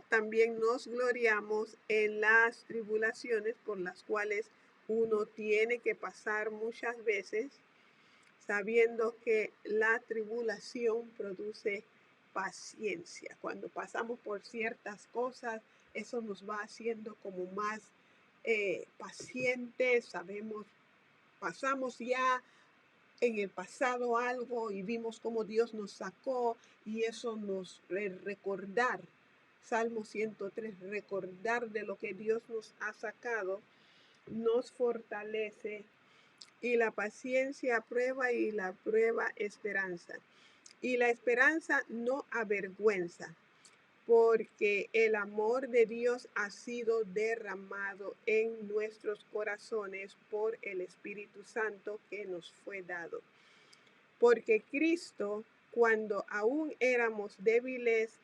También nos gloriamos en las tribulaciones por las cuales uno tiene que pasar muchas veces, sabiendo que la tribulación produce paciencia. Cuando pasamos por ciertas cosas, eso nos va haciendo como más pacientes. Pasamos ya en el pasado algo y vimos cómo Dios nos sacó, y eso nos recordar, Salmo 103, recordar de lo que Dios nos ha sacado, nos fortalece. Y la paciencia prueba, y la prueba esperanza. Y la esperanza no avergüenza, porque el amor de Dios ha sido derramado en nuestros corazones por el Espíritu Santo que nos fue dado. Porque Cristo, cuando aún éramos débiles,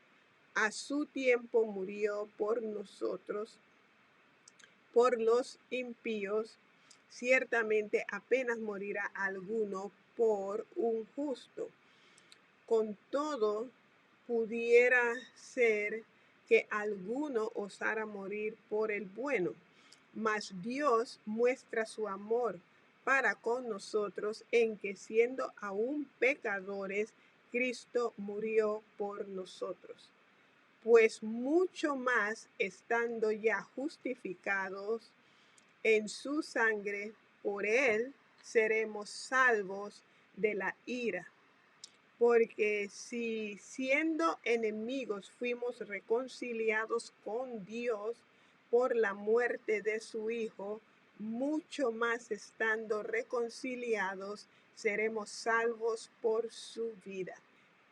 a su tiempo murió por nosotros, por los impíos. Ciertamente apenas morirá alguno por un justo. Con todo, pudiera ser que alguno osara morir por el bueno. Mas Dios muestra su amor para con nosotros en que siendo aún pecadores, Cristo murió por nosotros. Pues mucho más estando ya justificados en su sangre, por él seremos salvos de la ira. Porque si siendo enemigos fuimos reconciliados con Dios por la muerte de su Hijo, mucho más estando reconciliados seremos salvos por su vida.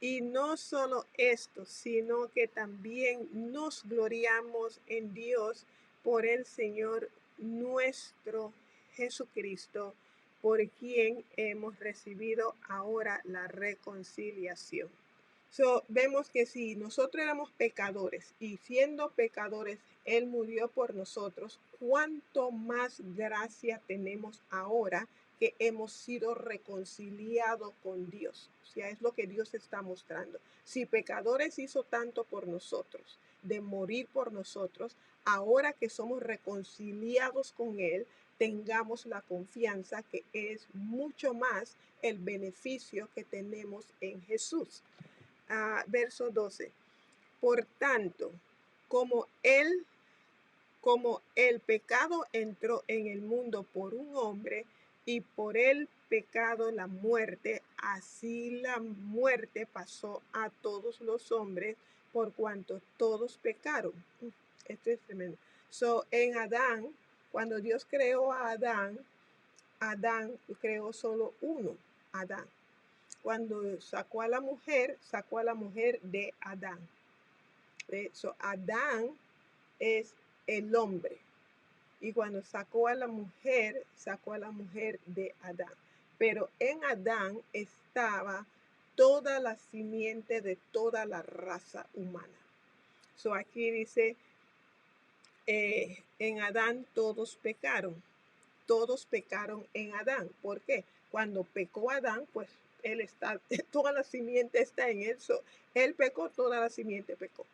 Y no solo esto, sino que también nos gloriamos en Dios por el Señor nuestro Jesucristo, por quien hemos recibido ahora la reconciliación. Vemos que si nosotros éramos pecadores y siendo pecadores, Él murió por nosotros, ¿cuánto más gracia tenemos ahora que hemos sido reconciliados con Dios? O sea, es lo que Dios está mostrando. Si pecadores hizo tanto por nosotros, de morir por nosotros, ahora que somos reconciliados con Él, tengamos la confianza que es mucho más el beneficio que tenemos en Jesús. Verso 12. Por tanto, como el pecado entró en el mundo por un hombre y por el pecado la muerte, así la muerte pasó a todos los hombres por cuanto todos pecaron. Esto es tremendo. En Adán, cuando Dios creó a Adán creó solo uno, Adán. Cuando sacó a la mujer de Adán. Adán es el hombre. Y cuando sacó a la mujer de Adán. Pero en Adán estaba toda la simiente de toda la raza humana. Aquí dice, en Adán todos pecaron en Adán. ¿Por qué? Cuando pecó Adán, pues toda la simiente está en él. Él pecó, toda la simiente pecó.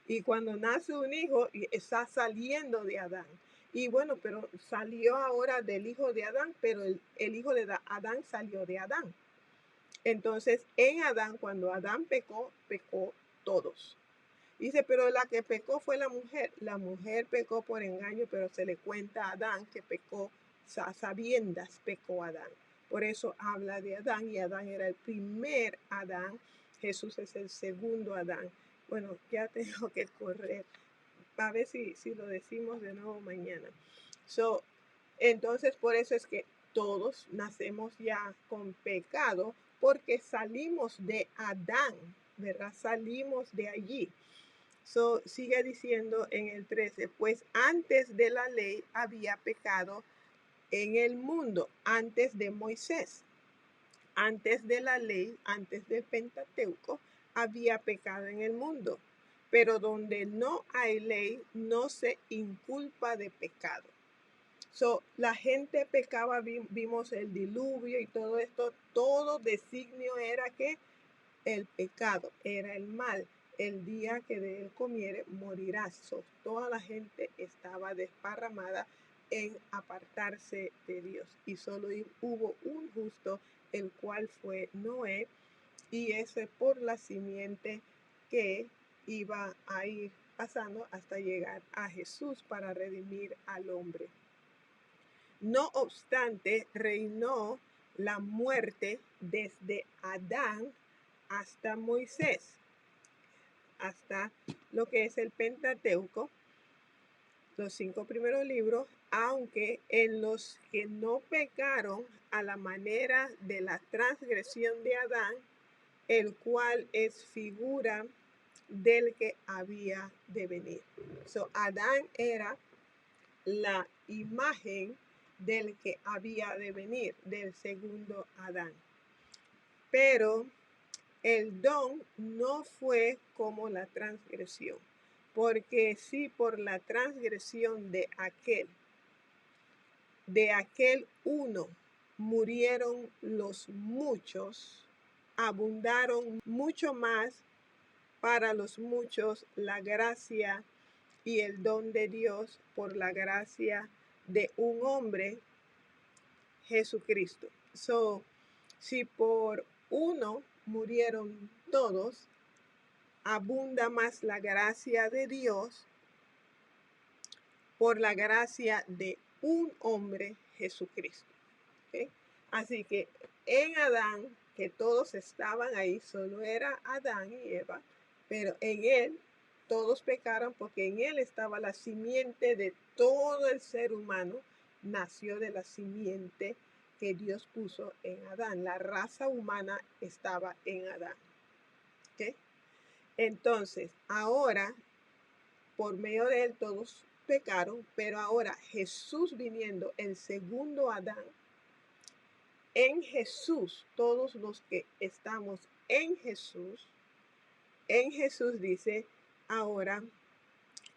Y cuando nace un hijo, está saliendo de Adán. Y bueno, pero salió ahora del hijo de Adán, pero el hijo de Adán salió de Adán. Entonces, en Adán, cuando Adán pecó todos. Dice, pero la que pecó fue la mujer. La mujer pecó por engaño, pero se le cuenta a Adán que pecó, sabiendas pecó Adán. Por eso habla de Adán, y Adán era el primer Adán. Jesús es el segundo Adán. Bueno, ya tengo que correr. A ver si lo decimos de nuevo mañana. Entonces, por eso es que todos nacemos ya con pecado, porque salimos de Adán, ¿verdad? Salimos de allí. Sigue diciendo en el 13, pues antes de la ley había pecado en el mundo, antes de Moisés. Antes de la ley, antes del Pentateuco, había pecado en el mundo. Pero donde no hay ley, no se inculpa de pecado. La gente pecaba, vimos el diluvio y todo esto, todo designio era que el pecado, era el mal. El día que de él comiere, morirás. Toda la gente estaba desparramada en apartarse de Dios. Y solo hubo un justo, el cual fue Noé, y ese por la simiente que iba a ir pasando hasta llegar a Jesús para redimir al hombre. No obstante, reinó la muerte desde Adán hasta Moisés, hasta lo que es el Pentateuco, los 5 primeros libros, aunque en los que no pecaron a la manera de la transgresión de Adán, el cual es figura del que había de venir. Adán era la imagen del que había de venir, del segundo Adán. Pero el don no fue como la transgresión, porque si por la transgresión de aquel uno murieron los muchos, abundaron mucho más para los muchos la gracia y el don de Dios por la gracia de un hombre, Jesucristo. So, si por uno murieron todos, abunda más la gracia de Dios por la gracia de un hombre, Jesucristo. ¿Okay? Así que en Adán, que todos estaban ahí, solo era Adán y Eva, pero en él todos pecaron porque en él estaba la simiente de todo el ser humano, nació de la simiente que Dios puso en Adán. La raza humana estaba en Adán. ¿Okay? Entonces, ahora, por medio de él todos pecaron, pero ahora Jesús viniendo, el segundo Adán, en Jesús, todos los que estamos en Jesús dice ahora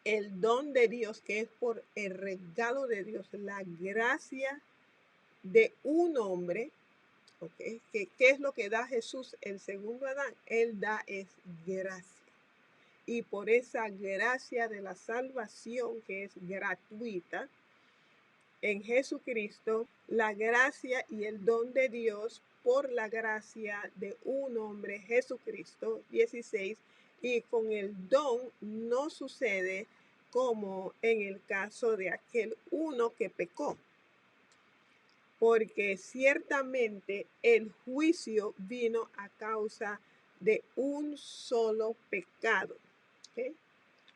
el don de Dios, que es por el regalo de Dios, la gracia de un hombre, ¿okay? ¿Qué es lo que da Jesús, el segundo Adán? Él da es gracia. Y por esa gracia de la salvación, que es gratuita, en Jesucristo, la gracia y el don de Dios por la gracia de un hombre, Jesucristo, 16, y con el don no sucede como en el caso de aquel uno que pecó, porque ciertamente el juicio vino a causa de un solo pecado, ¿okay?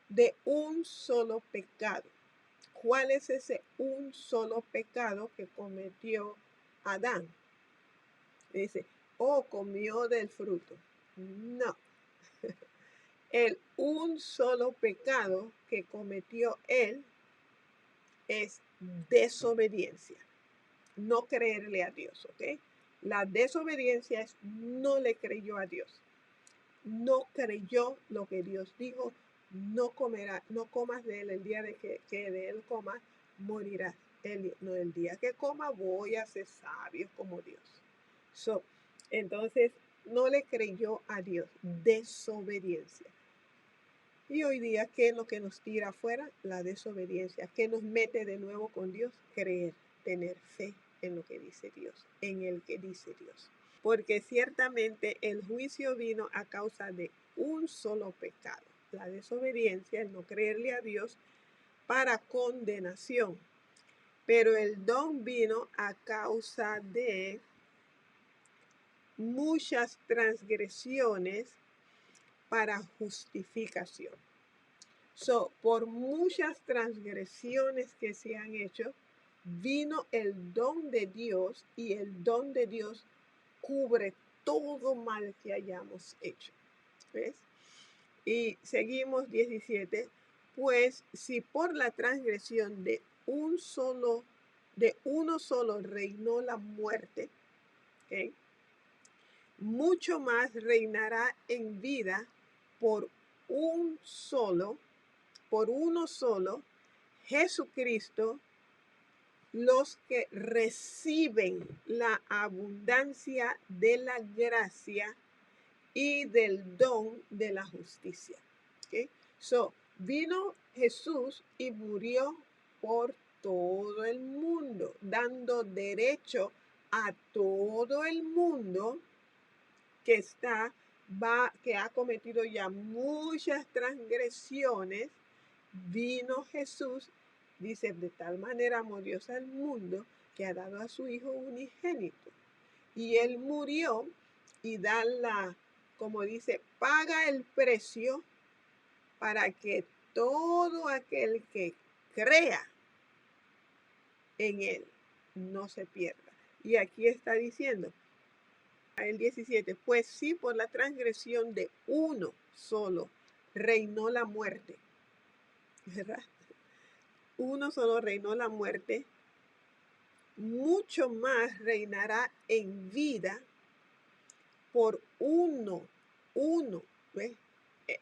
De un solo pecado. ¿Cuál es ese un solo pecado que cometió Adán? Dice, comió del fruto. No. El un solo pecado que cometió él es desobediencia. No creerle a Dios, ¿ok? La desobediencia es no le creyó a Dios. No creyó lo que Dios dijo. No comas de él el día de que de él comas, morirás. El día que coma voy a ser sabio como Dios. Entonces, no le creyó a Dios. Desobediencia. Y hoy día, ¿qué es lo que nos tira afuera? La desobediencia. ¿Qué nos mete de nuevo con Dios? Creer, tener fe en lo que dice Dios, en el que dice Dios. Porque ciertamente el juicio vino a causa de un solo pecado, la desobediencia, el no creerle a Dios, para condenación. Pero el don vino a causa de muchas transgresiones para justificación. Por muchas transgresiones que se han hecho, vino el don de Dios, y el don de Dios cubre todo mal que hayamos hecho. ¿Ves? Y seguimos 17. Pues si por la transgresión de uno solo reinó la muerte, ¿okay? Mucho más reinará en vida por uno solo, Jesucristo, los que reciben la abundancia de la gracia y del don de la justicia. ¿Okay? Vino Jesús y murió por todo el mundo, dando derecho a todo el mundo que ha cometido ya muchas transgresiones. Vino Jesús, dice, de tal manera amó Dios al mundo que ha dado a su Hijo unigénito. Y él murió y como dice, paga el precio para que todo aquel que crea en él no se pierda. Y aquí está diciendo, el 17, pues sí, por la transgresión de uno solo reinó la muerte, ¿verdad? Uno solo reinó la muerte, mucho más reinará en vida por uno, ¿ves?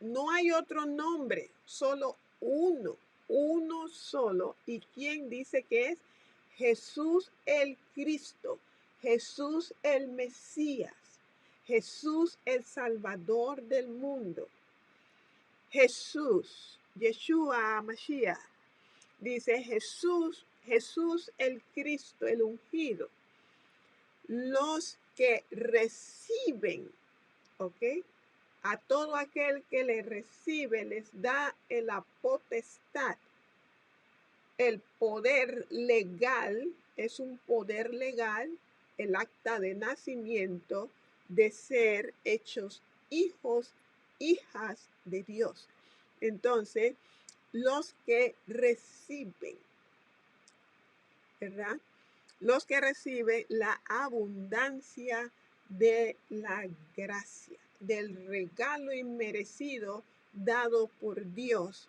No hay otro nombre, solo uno solo. ¿Y quién dice que es? Jesús el Cristo, Jesús el Mesías, Jesús el Salvador del mundo. Jesús, Yeshua Mashiach, dice Jesús el Cristo, el ungido, los que reciben, ¿ok? A todo aquel que le recibe les da la potestad, el poder legal, es un poder legal, el acta de nacimiento, de ser hechos hijos, hijas de Dios. Entonces, los que reciben, ¿verdad? Los que reciben la abundancia de la gracia, del regalo inmerecido dado por Dios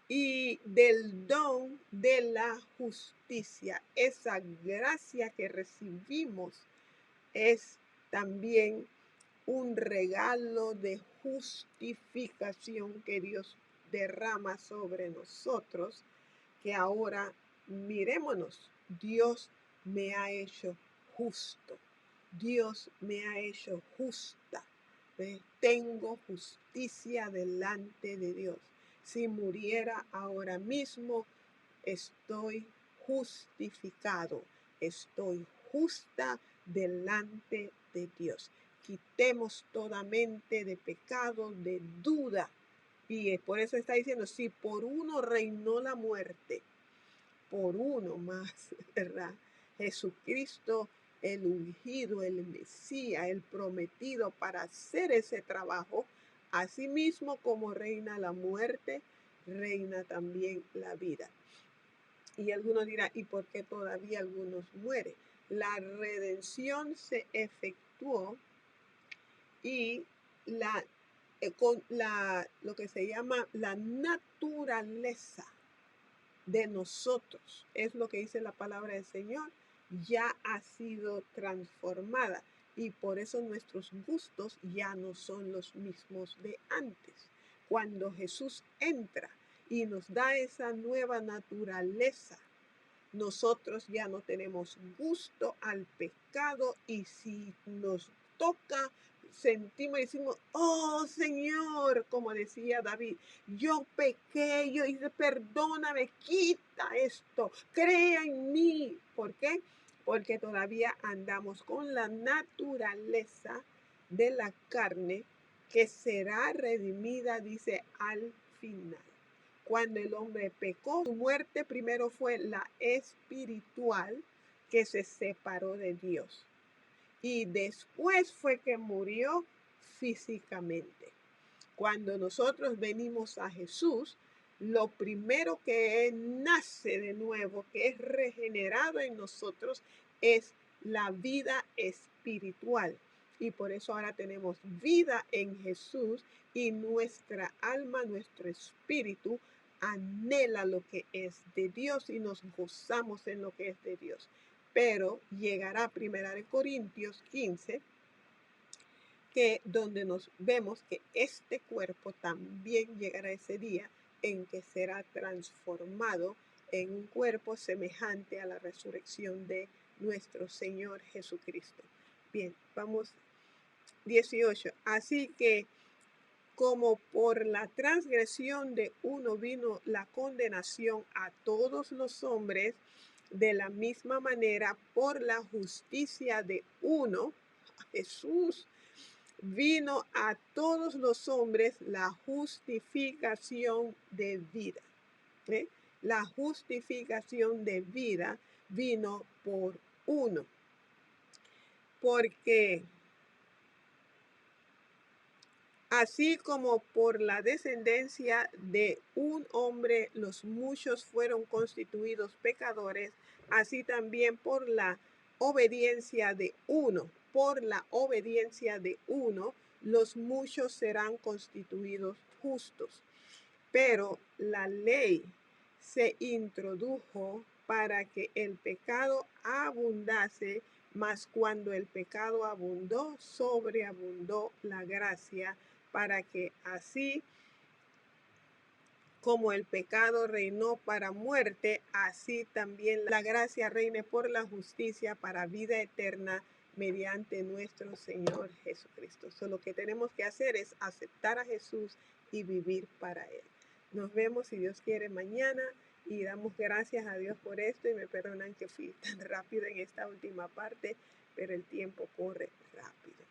y del don de la justicia. Esa gracia que recibimos es también un regalo de justificación que Dios derrama sobre nosotros, que ahora mirémonos, Dios me ha hecho justo, Dios me ha hecho justa, tengo justicia delante de Dios. Si muriera ahora mismo, estoy justificado, estoy justa delante de Dios. Quitemos toda mente de pecado, de duda. Y por eso está diciendo, si por uno reinó la muerte, por uno más, ¿verdad? Jesucristo, el ungido, el Mesías, el prometido para hacer ese trabajo, asimismo como reina la muerte, reina también la vida. Y algunos dirán, ¿y por qué todavía algunos mueren? La redención se efectuó y lo que se llama la naturaleza de nosotros, es lo que dice la palabra del Señor, ya ha sido transformada y por eso nuestros gustos ya no son los mismos de antes. Cuando Jesús entra y nos da esa nueva naturaleza, nosotros ya no tenemos gusto al pecado y si nos toca, sentimos y decimos, oh Señor, como decía David, yo pequé, yo hice, perdóname, quita esto, crea en mí. ¿Por qué? Porque todavía andamos con la naturaleza de la carne que será redimida, dice, al final. Cuando el hombre pecó, su muerte primero fue la espiritual, que se separó de Dios. Y después fue que murió físicamente. Cuando nosotros venimos a Jesús, lo primero que nace de nuevo, que es regenerado en nosotros, es la vida espiritual. Y por eso ahora tenemos vida en Jesús y nuestra alma, nuestro espíritu, anhela lo que es de Dios y nos gozamos en lo que es de Dios. Pero llegará 1 Corintios 15, que donde nos vemos que este cuerpo también llegará ese día en que será transformado en un cuerpo semejante a la resurrección de nuestro Señor Jesucristo. Bien, vamos 18. Así que como por la transgresión de uno vino la condenación a todos los hombres, de la misma manera por la justicia de uno, Jesús, vino a todos los hombres la justificación de vida. ¿Eh? La justificación de vida vino por uno. Porque así como por la descendencia de un hombre los muchos fueron constituidos pecadores, así también por la obediencia de uno, los muchos serán constituidos justos. Pero la ley se introdujo para que el pecado abundase, mas cuando el pecado abundó, sobreabundó la gracia, para que así como el pecado reinó para muerte, así también la gracia reine por la justicia para vida eterna mediante nuestro Señor Jesucristo. So, lo que tenemos que hacer es aceptar a Jesús y vivir para Él. Nos vemos, si Dios quiere, mañana, y damos gracias a Dios por esto, y me perdonan que fui tan rápido en esta última parte, pero el tiempo corre rápido.